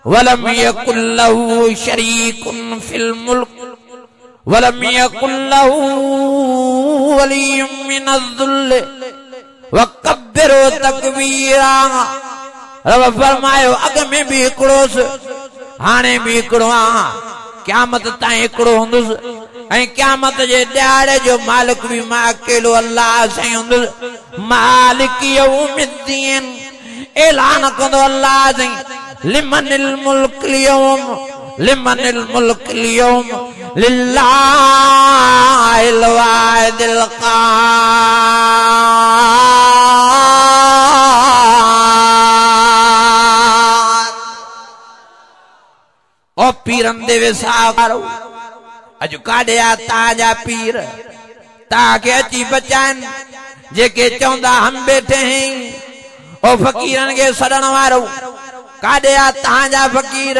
[SPEAKER 1] वलम यकुल लहू शरीकुन फिल मुल्क वलम यकुल लहू वलियुम मिनज़्ज़ुल्ल वकब्बिरहु तकबीरा। रब फरमायो अग में भी हिकिड़ोस हाणे भी हिकिड़ो आ क़यामत ताईं हिकिड़ो हुंदुसि ऐं क़यामत जे ॾियारे जो मालिक भी मां अकेलो अल्लाह साईं हुंदुसि मालिक यौमिद्दीन ऐलान कंदो अल्लाह साईं लिमनिल मुल्क यौम लिमनिल मुल्क यौम लिल्लाहिल वाहिदिल क़हार ओ पीरन दे वेसारो अज काॾे आ ताजा पीर ताके अची बचाइन जेके चवंदा हम बैठे हैं ओ फकीरन के सड़न वारो काॾे आ ताजा फकीर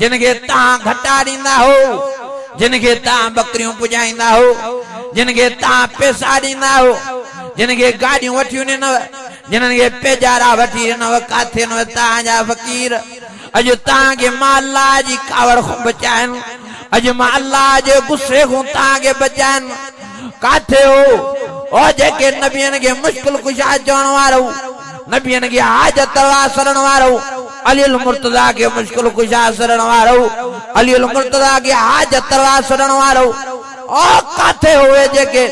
[SPEAKER 1] जिनके ता घटा ॾींदा हो जिनके ता बकरियों पुॼाईंदा हो जिनके ता पैसा ॾींदा हो जिनके गाड़ियों वठियूं ॾिनव जिनके पेजारा वठी ॾिनव काथे न ताजा फकीर अॼु तव्हांखे मां अल्लाह जी कावड़ खां बचाइनि अॼु मां अल्लाह जे गुस्से खां तव्हांखे बचाइनि काथे हो ओ जेके नबियन के मुश्किल कुशा चवण वारो नबियन के हाजत वासरण वारो अली अल मुर्तजा के मुश्किल कुशा सरण वारो अली अल मुर्तजा के हाजत वासरण वारो ओ काथे होए जेके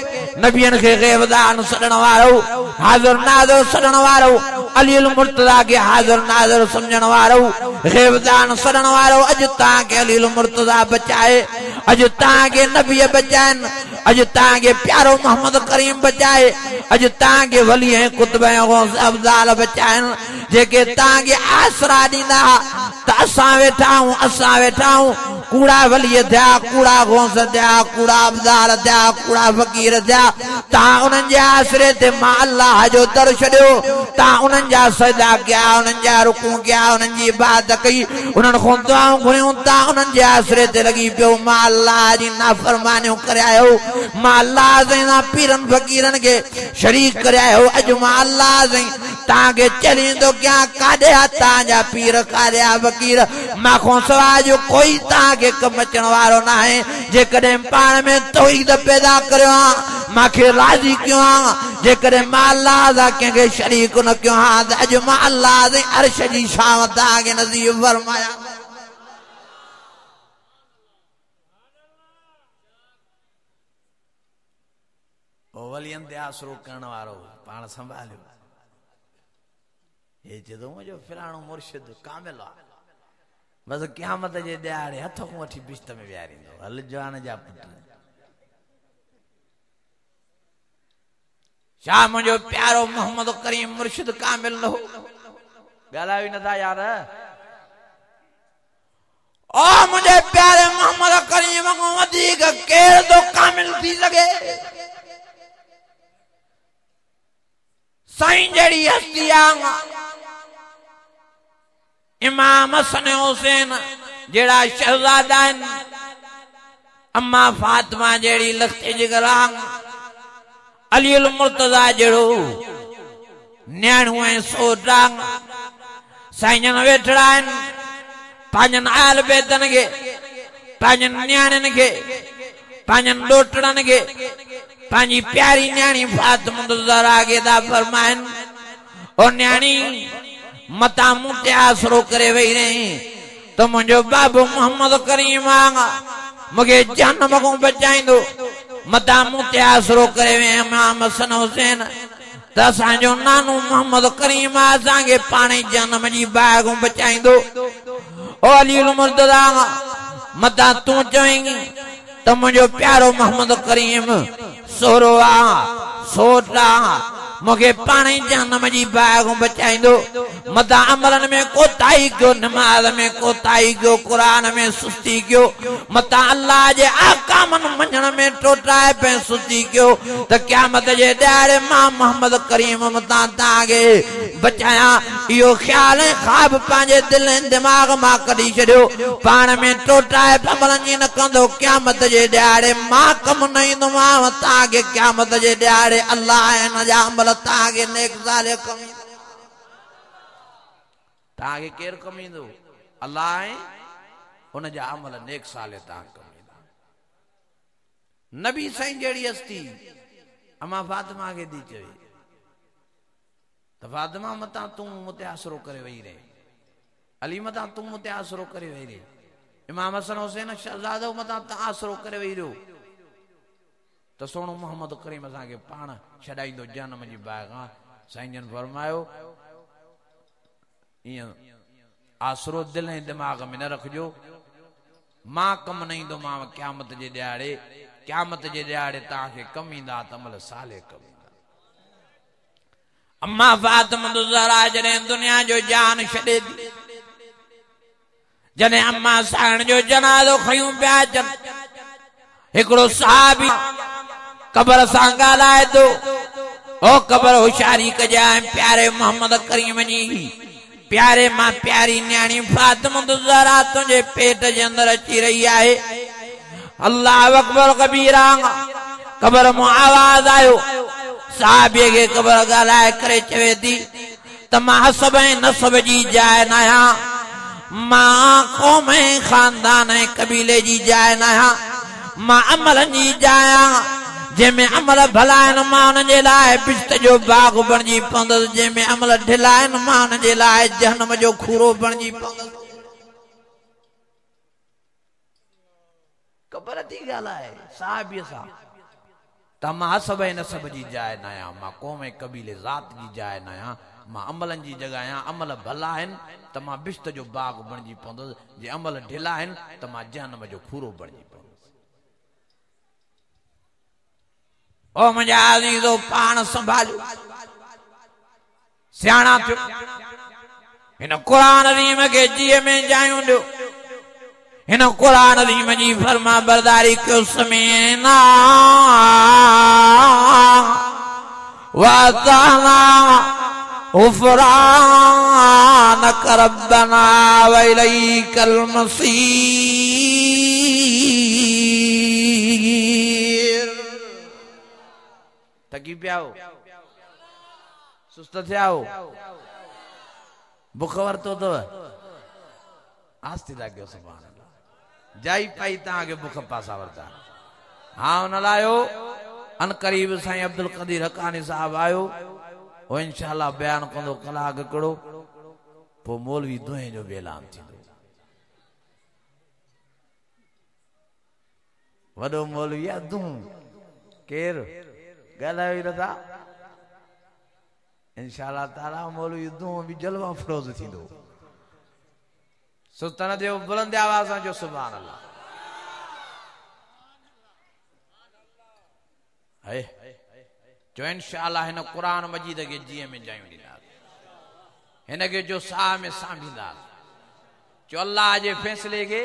[SPEAKER 1] नबियन के गैबदान सरण वारो हाज़िर नाज़िर सरण वारो अली अल मुर्तजा के हाज़िर नाज़िर समझण वारो गैबदान सरण वारो अज ताके अली अल मुर्तजा बचाए अज ताके नबी बचाइन अज ताके प्यारो मोहम्मद करीम बचाए अज ताके वली है कुतुब अफजाल बचाइन जेके ताके आसरा दींदा त असां वेठा हूं कूड़ा वली थिया कूड़ा गौस थिया कूड़ा अफजाल थिया कूड़ा फकीर थिया ता उनन जे आसरे ते मां अल्लाह जो दर छड़ियो ता उनन जा सजदा किया उनन जा रुकू किया उनन जी इबादत कई उनन खो दुआऊं घुरियूं ता उनन जे आसरे ते लगी पियो मां अल्लाह जी नाफरमानियूं करायो मां अल्लाह जे पीरन फकीरन के शरीक करायो अज मां अल्लाह जे ताके चलींदो क्या काॾे आ ताजा पीर काॾे आ फकीर माखो सवाइ जो कोई ताके कम अचण वारो न आहे जेकॾहिं पाण में तौहीद पैदा करियो आ माखे राज़ी कयो आ जेकॾहिं मां अल्लाह जा कंहिंखे शरीक न कयो आ त अॼु मां अल्लाह जे अर्श जी छांव तव्हांखे नसीब फरमाया वलियन ते आसरो करण वारो पाण संभालियो हे चए थो मुंहिंजो फिराणो मुर्शिद कामिल आहे बस क़यामत जे ॾियारे हथ खां वठी बिश्त में विहारींदो हल जवान जा पुट छा मुंहिंजो प्यारो मोहम्मद करीम मुर्शिद कामिल न हो ॻाल्हायो ई नथा यार ओ मुंहिंजे प्यारे मोहम्मद करीम खां वधीक केरु थो कामिल थी सघे साईं जहिड़ी हस्ती आहे इमाम हसन हुसैन जेड़ा शहजादा आहिनि अम्मा फातिमा जहिड़ी लखते जिगर अली अल मुर्तजा जहिड़ो न्याणियूं ऐं सोटा साईं वेठड़ा आहिनि पंहिंजनि आयल बेदनि खे पंहिंजनि न्याणियुनि खे पंहिंजनि ॾोटड़नि खे पंहिंजी प्यारी न्याणी फातिमा ज़हरा खे था फरमाइनि ओ न्याणी मता मूं ते आसरो करे वेही रही तो मुंहिंजो बाबू मोहम्मद करीम मूंखे जहन्नम खां बचाईंदो मता मूं ते आसरो करे वे इमाम हसन हुसैन त असांजो नानो मोहम्मद करीम असांखे पाण ई जहन्नम जी बाहि खां बचाईंदो ओ अली अल मुर्तजा मता तूं चवेंगी त मुंहिंजो प्यारो मोहम्मद करीम सोरो आ सोट आ मूंखे पाण ई जहन्नम जी बाहि खां बचाईंदो मता अमलन में कोताही कयो नमाज में कोताही कयो क़ुरान में सुस्ती कयो मता अल्लाह जे अहकामन मञण में टोटाए पे सुस्ती कयो त क़यामत जे ॾियारे मां मोहम्मद करीम मता तव्हांखे बचाया इहो ख़्याल ऐं ख़्वाब पंहिंजे दिलि ऐं दिमाग़ मां कढी छॾियो पाण में टोटाए अमलनि जी न कंदो क़यामत जे ॾियारे मां कमु न ईंदोमांव तव्हांखे क़यामत जे ॾियारे अल्लाह ऐं हिन जा अमल तव्हांखे नेक साले कम तव्हांखे केरु कम ईंदो अल्लाह ऐं हुन जा अमल नेक साले तव्हां कम ईंदा नबी साईं जहिड़ी हस्ती अम्मा फातिमा खे थी चवे तो फातिमा मता तू मुते आसरो करे वही रहे, अली मता तू मुते आसरो करे वही रहे, इमाम हसन हुसैन शहजादो मता आसरो करे वही रहो। तो सोनो मोहम्मद करीम असा के पान छड़ाईंदो जन्म जी बागा साईं जन फरमायो इं आसरो दिल ऐं दिमाग में न रखजो, मां कम न ईंदो मां क़यामत जे ॾियारे, क़यामत जे ॾियारे तव्हांखे कम ईंदा तमल साले कम ईंदा। अम्मा फातिमा ज़हरा जॾहिं दुनिया जो जान छॾे दी, जॾहिं अम्मा साइण जो जनाज़ो खयूं पिया अचनि, हिकिड़ो सहाबी कबर सां ॻाल्हाए थो, ओ कबर होशियारी कजाए प्यारे मोहम्मद करीम जी, प्यारे मां प्यारी न्याणी फातिमा ज़हरा तुझे पेट जे अंदर अची रही आहे। अल्लाह अकबर कबीरा, कबर मां आवाज आयो, साहबीअ खे कबर ॻाल्हाए करे चवे थी त मां हसब ऐं नसब जी जाइ न आहियां, मां क़ौम ऐं खानदान ऐं कबीले जी जाइ न आहियां, मां अमलनि जी जाइ आहियां, जंहिंमें अमल भला आहिनि मां उन जे लाइ बिश्त जो बाग बणिजी पवंदुसि, जंहिंमें अमल ढिला आहिनि मां उन जे लाइ जहन्नम जो खूरो बणिजी पवंदुसि। ख़बर थी ॻाल्हाए साहिबीअ सां त मां हसब ऐं नसब जी जाइ न आहियां, मां क़ौम ऐं कबीले ज़ात जी जाइ न आहियां, मां अमलनि जी जॻह आहियां, अमल भला आहिनि त मां बिश्त जो बाग बणिजी पवंदुसि, जे अमल ढिला आहिनि त मां जहन्नम जो खूरो बणिजी पवंदुसि। ओ मुंहिंजा अज़ीज़ो पाण संभालियो, सियाणा थियो, हिन क़ुरान अज़ीम खे जीअ में जायूं ॾियो, हिन क़ुरान अज़ीम जी फरमा बरदारी कयो। समीना वअताना गुफ़रानक रब्बना व इलैकल मसीर। थकी पिया हो, सुस्त थिया हो, बुख वरतो अथव, आस्ते था कयो सुभाणे जाई पाई तव्हांखे बुख पासा वरता। हाँ उन लायो अन करीब साईं अब्दुल कदीर हक़ानी साहब आयो, वो इंशाअल्लाह बयान कंदो कलाक हिकिड़ो, पोइ मौलवी दुहे जो बि ऐलान थींदो। वॾो मौलवी आहे दूं, केरु ॻाल्हायो ई नथा, इंशाअल्लाह ताला मौलवी दूं बि जलवा फरोज़ थींदो। सुल्तान देव बुलंद आवाज़ सां जो सुभान अल्लाह। है जो इंशाअल्लाह हिन क़ुरान मजीद के जीअ में जायूं ॾींदासीं, हिन खे जो साह में सांभींदासीं, जो अल्लाह जे फ़ैसिले खे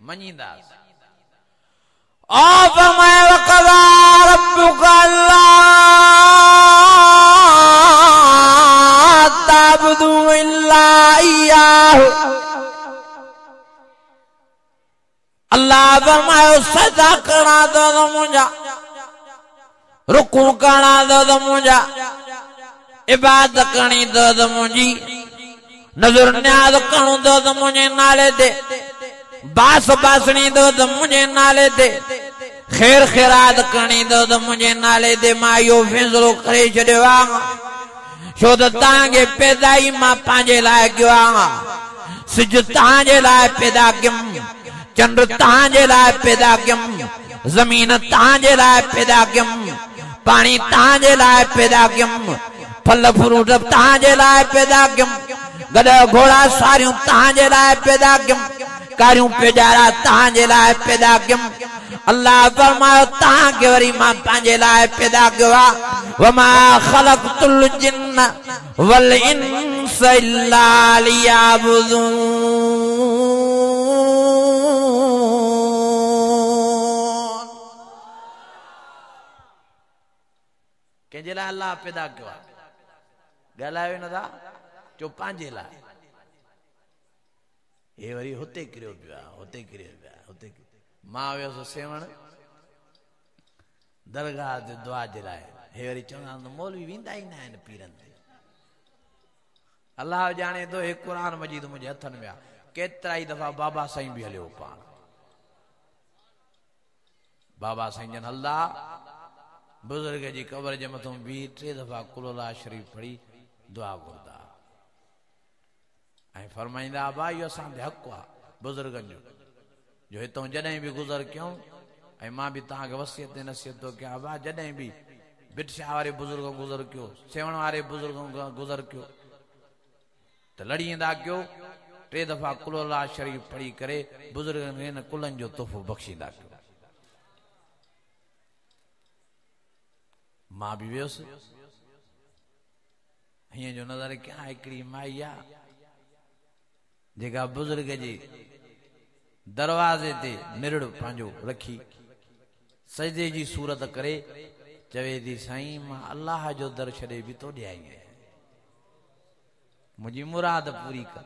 [SPEAKER 1] मञींदासीं। ओ फरमाए वक़ज़ा रब्बुका अल्ला ताबुदू इल्ला इय्याहु। अल्लाह फरमायो सजदा करणा तो मुंहिंजा, रुकू करणा तो मुंहिंजा, इबादत करणी तो मुंहिंजी, नज़र न्याज़ करणो तो मुंहिंजे नाले ते, बास बासणी तो मुंहिंजे नाले ते, खैर खैरात करणी तो मुंहिंजे नाले ते। मां इहो फ़ैसिलो करे छॾियो आहे, छो त तव्हांखे पैदाई मां पंहिंजे लाइ कयो आहे। सिज तव्हांजे लाइ पैदा कयुमि, चंड तव्हांजे लाइ पैदा कयुमि, ज़मीन तव्हांजे लाइ पैदा कयुमि, पाणी तव्हांजे लाइ पैदा कयुमि, फल फ्रूट तव्हांजे लाइ पैदा कयुमि, गॾ घोड़ा सारियूं तव्हांजे लाइ पैदा कयुमि, कारियूं पेजारा तव्हांजे लाइ पैदा कयुमि। अल्लाह फरमायो तव्हांखे वरी मां पंहिंजे लाइ पैदा कयो आहे। वमा ख़लक़तुल जिन्न वल इंस इल्ला लियअबुदून। कंहिंजे लाइ अल्लाह पैदा कयो आहे, ॻाल्हायो नथा, जो पंहिंजे लाइ। हे वरी हुते किरियो पियो आहे, हुते किरियो पियो आहे, हुते मां वियुसि सेवण दरगाह ते दुआ जे लाइ, हे वरी चवंदा मौलवी वेंदा ई न आहिनि पीरनि ते। अल्लाह ॼाणे थो हे क़ुरान मजीद मुंहिंजे हथनि में आहे, केतिरा ई दफ़ा बाबा साईं बि हलियो पाण, बाबा साईं जन हलंदा बुजुर्ग जी कब्र जे मथों भी 3 दफ़ा कुल शरीफ पढ़ी दुआ घुरदा ऐं फरमाईंदा अबा इहो असांजो हक़ आहे बुजुर्गनि जो हितां जॾहिं बि गुज़र कयूं ऐं मां बि तव्हांखे वसियत नसीहत थो कयां अबा जॾहिं बि बिटशा वारे बुजुर्ग गुज़र कयो सेवण वारे बुजुर्ग गुज़र कयो त लड़ींदा कयो 3 दफ़ा कुल शरीफ पढ़ी करे बुजुर्गनि खे हिन कुलनि जो तोहफ़ो बख़्शींदा कयो। मां बि वियुसि हीअं जो नज़र कयां हिकिड़ी माई आहे जेका बुजुर्ग जे दरवाज़े ते निरड़ पंहिंजो रखी सजदे जी सूरत करे चवे थी साईं मां अल्लाह जो दर छॾे बि तो ॾियाई आहियां मुंहिंजी मुराद पूरी कर।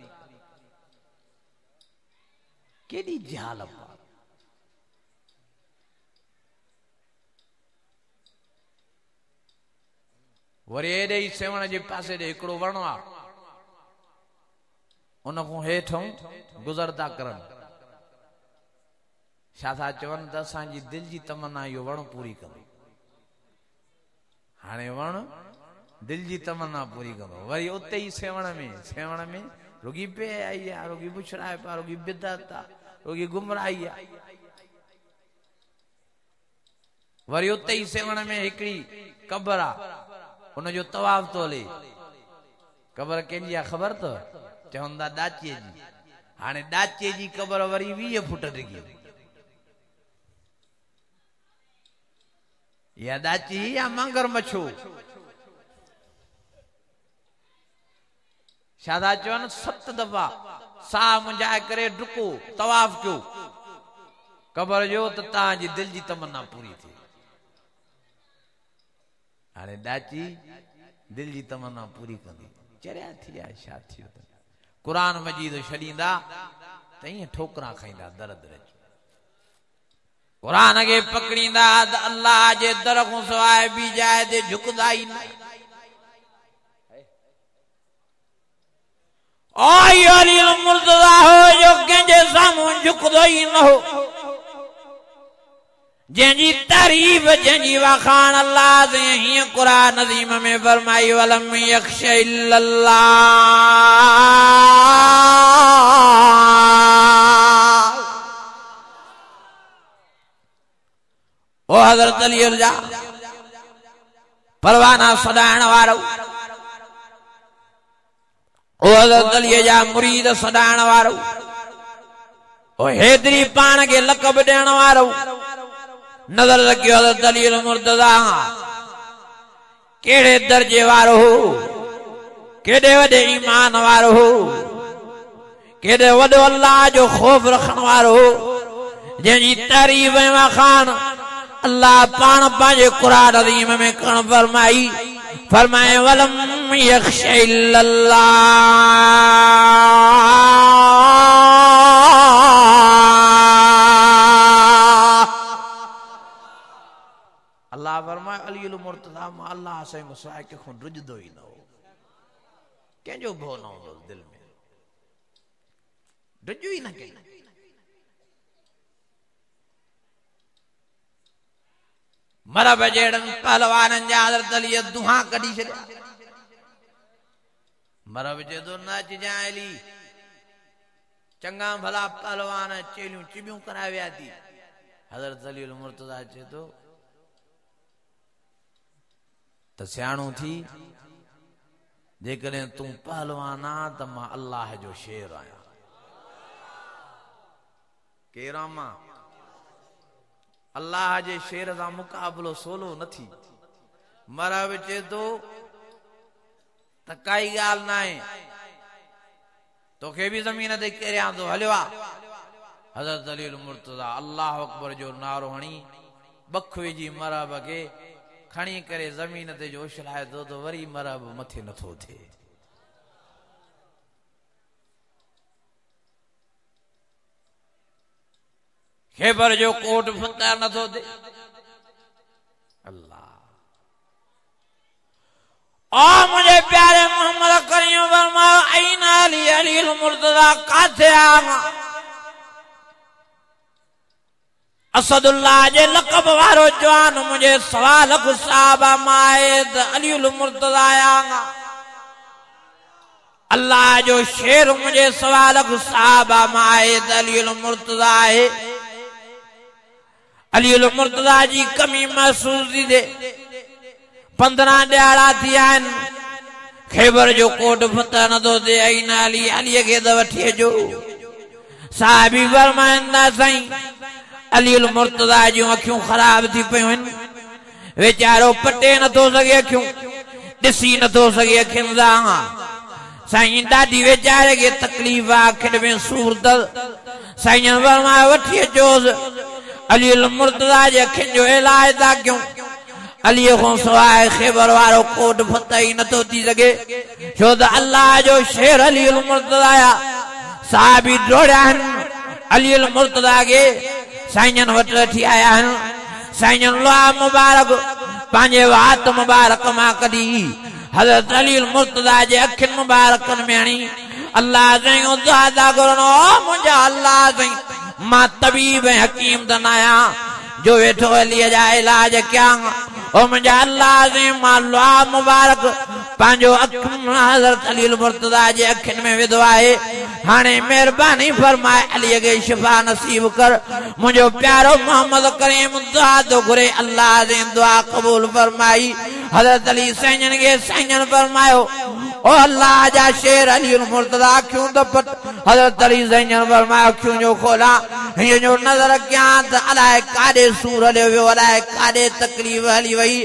[SPEAKER 1] केॾी ज़ाल वरी एॾे ई सेवण जे पासे ॾे हिकिड़ो वण आहे उन खां हेठों गुज़रदा करनि छा था चवनि त असांजी दिलि जी तमन्ना इहो वण पूरी कंदो हाणे वण दिलि जी तमन्ना पूरी कंदो वरी उते ई सेवण में रुगी पे आई आहे रुगी बुछड़ाए पिया रुगी बिदत आहे रुगी गुमराही आहे वरी उते ई सेवण में हिकिड़ी कब्र आहे उनजो तवाफ़ तो हले कब्र कंहिंजी आहे ख़बर अथव चवंदा ॾाचीअ जी हाणे ॾाचीअ जी कब्र वरी 20 फुट डिघी या ॾाची या मंगर मच्छो छा था चवनि 7 दफ़ा साह मुंझाए करे डुको तवाफ़ कयो कब्र जो त तव्हांजी दिलि जी तमन्ना पूरी थी। हाणे ॾाची दिलि जी तमन्ना पूरी कंदी चरिया थी विया छा थियो क़ुर मजीद छॾींदा त ईअं ठोकरा खाईंदा दर दर क़ुर खे पकड़ींदा त अल्लाह जे दर खां सवाइ ॿी जाइ ते झुकंदा ई न। मुर्तज़ा हो जो कंहिंजे साम्हूं झुकंदो ई न हो जंहिंजी तारीफ़ जंहिंजी वखाण अल्लाह से हीअं क़ुर नज़ीम में फरमाई वलम यख्श इल्लल्लाह ओ हज़रत अली जा परवाना सदाइण वारो ओ हज़रत अली जा मुरीद सदाइण वारो ओ हेदरी पाण खे लक़ब ॾियण वारो नज़र रखियो हज़रत अली मुर्तज़ा केड़े दर्जे वारो हो केड़े वॾे ईमान वारो हो केड़े वॾो अल्लाह जो खौफ रखण वारो हो जंहिंजी तारीफ़ ऐं वखाण अल्लाह पाण पंहिंजे क़ुर अज़ीम में करण फरमाए वलम यख्श इल्लल्लाह अल्लाह फरमाए अली मुर्तज़ा मां अल्लाह से मुसाए के खुन रुजदो ही न हो कंहिंजो भो न हूंदो दिल में रुजो ही न कहीं मरब जहिड़नि पहलवाननि जा हज़रत अली दुहा कढी छॾिया मरब चए थो न अचिजांइ अली चङा भला पहलवान चेलियूं चिबियूं कराए विया थी हज़रत अली मुर्तज़ा चए थो त सियाणो थी जेकॾहिं तूं पहलवान आहे त मां अल्लाह जो शेर आहियां केरु आहियां मां अल्लाह जे शेर सां मुक़ाबिलो सोलो न थी मरब चए थो त काई ॻाल्हि न आहे तोखे बि ज़मीन ते केरियां थो हलियो आहे हज़रत अली मुर्तज़ा अल्लाह अकबर जो नारो हणी बख विझी मरब खे खणी करे ज़मीन ते जो उछलाए थो तो वरी मरब मथे नथो थिए खेबर जो कोट फुता नथो थिए अल्लाह ओ मुझे प्यारे मोहम्मद करीम फरमायो ऐन अली अली मुर्तज़ा काथे आमा असदुल्लाह जे लक़ब वारो जवान मुझे सवाल साहबा माएद अलीउल मुर्तज़ा आया अल्लाह जो शेर मुझे सवाल साहबा माएद अलीउल मुर्तज़ा है अलीउल मुर्तज़ा जी कमी महसूस थी दे 15 ॾियारा थी आहिनि खैबर जो कोट फतह न थो थिए ऐं न अलीअ खे त वठी अचो साहिबी फरमाईंदा साईं अलीउल मुर्तज़ा जूं अखियूं ख़राब थी पियूं आहिनि वेचारो पटे नथो सघे अखियूं ॾिसी नथो सघे अखियुनि सां साईं ॾाढी वेचारे खे तकलीफ़ आहे अखियुनि में सूर अथसि साईं फरमायो वठी अचोसि अलीउल मुर्तज़ा जे अखियुनि जो इलाज था कयूं अलीअ खां सवाइ खैबर वारो कोट फतह ई नथो थी सघे छो त अल्लाह जो शेर अलीउल मुर्तज़ा साहिबी दौड़िया आहिनि अलीउल मुर्तज़ा खे साईं वटि वठी आया आहिनि साईं लोहा मुबारक पंहिंजे वात मुबारक मां कढी हज़रत अलीउल मुर्तज़ा जे अखियुनि मुबारकनि में हणी अल्लाह चयो दुआ था घुरनो मुंहिंजा अल्लाह साईं मां तबीब ऐं हकीम त न आहियां जो वेठो अलीअ जा इलाज कयां ओ मुंहिंजा अल्लाह साईं मां लोहा मुबारक पंहिंजो हज़रत अलीउल मुर्तज़ा जे अखियुनि में विधो आहे हाणे महिरबानी फरमाए अलीअ खे शिफ़ा नसीब कर मुंहिंजो प्यारो मोहम्मद करीम दुआ थो घुरे अल्लाह जी दुआ क़बूल फरमाई हज़रत अली साईं खे साईं फरमायो ओ अल्लाह जा शेर अलीउल मुर्तज़ा अखियूं त पट हज़रत अली साईं फरमायो अखियूं जो खोला हीअ जो नज़र कयां त अलाए काॾे सूर हलियो वियो अलाए काॾे तकलीफ़ हली वई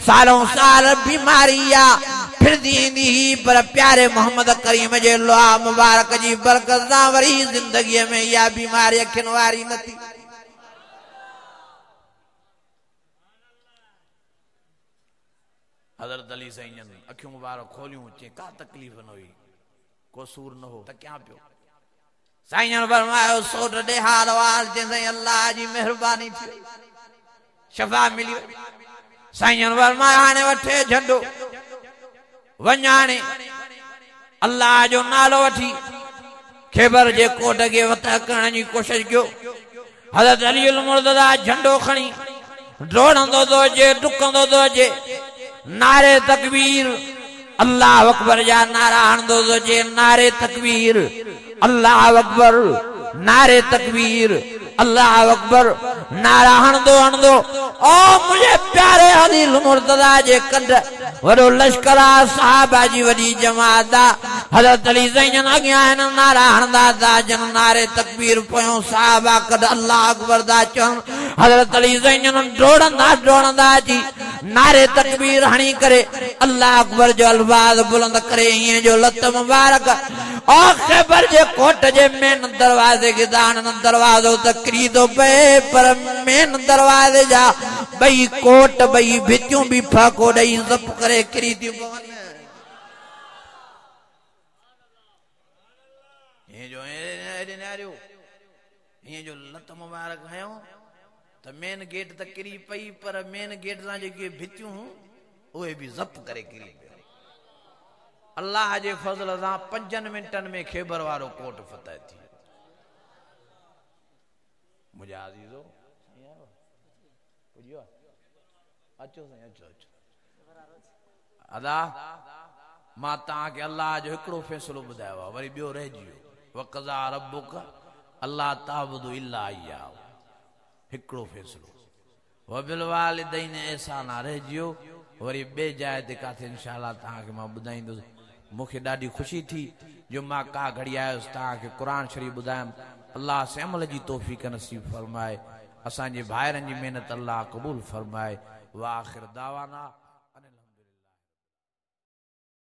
[SPEAKER 1] सालों साल बीमारी आहे फिरदी ईंदी ही पर प्यारे मोहम्मद करीम जे लोहा मुबारक जी बरकत सां वरी ज़िंदगीअ में इहा बीमारी अखियुनि वारी न थी हज़रत अली साईं अखियूं मुबारक खोलियूं चई का तकलीफ़ न हुई को सूर न हो त क्या पियो साईं फरमायो सोट ॾे हाल वाल चई अल्लाह जी महिरबानी थी शफ़ा मिली साईं फरमायो हाणे वठे झंडो वञाणे अल्लाह जो नालो वठी खैबर जे कोट खे फतह करण जी कोशिश कयो हज़रत अलीउल मुर्तज़ा झंडो खणी डोड़ंदो थो अचे डुकंदो थो अचे नारे तकबीर अल्लाह अकबर जा नारा हणंदो थो अचे नारे तकबीर अल्लाह अकबर नारे तकबीर अल्लाह अकबर नारा हणंदो हणंदो ओ मुझे प्यारे अलीउल मुर्तज़ा जे कंड वॾो लश्कर आहे साहबा जी वॾी जमात आहे हज़रत अली साईं अॻियां आहिनि नारा हणंदा था अचनि नारे तकबीर पोयों साहबा कॾ अल्लाह अकबर था चवनि हज़रत अली साईं डोड़ंदा अची नारे तकबीर हणी करे अल्लाह अकबर जो अल्फाज़ बुलंद करे हीअं जो लत मुबारक ओ खैबर जे कोट जे मेन दरवाज़े खे दान दरवाज़ो त किरी थो पए पर मेन दरवाज़े जा ॿई कोट ॿई भितियूं बि फाको ॾेई ज़प करे किरी थियूं पवनि हीअं जो लत मुबारक हयो त मेन गेट त किरी पई पर मेन गेट सां जेके भितियूं उहे बि ज़प करे किरी पियो अल्लाह जे फज़ल सां 5 मिंटनि में खैबर वारो कोट फतह थी मुंहिंजा अज़ीज़ो अचो साईं अचो अचो अदा मां तव्हांखे अल्लाह जो हिकिड़ो फ़ैसिलो ॿुधायो आहे वरी ॿियो रहिजी वियो वक़ज़ा रब्बुक अल्लाह ताबुदु इल्ला इय्याहु हिकिड़ो फ़ैसिलो वबिल वालिदैन एहसाना रहिजी वियो वरी ॿिए जाइ ते किथे इंशाअल्लाह तव्हांखे मां ॿुधाईंदुसि मूंखे ॾाढी ख़ुशी थी जो मां का घड़ी आयुसि तव्हांखे क़ुरान शरीफ़ ॿुधायमि अल्लाह से अमल जी तौफ़ीक़ नसीब फरमाए असांजे भाइरनि जी महिनत अल्लाह क़बूल फरमाए व आख़िर दावाना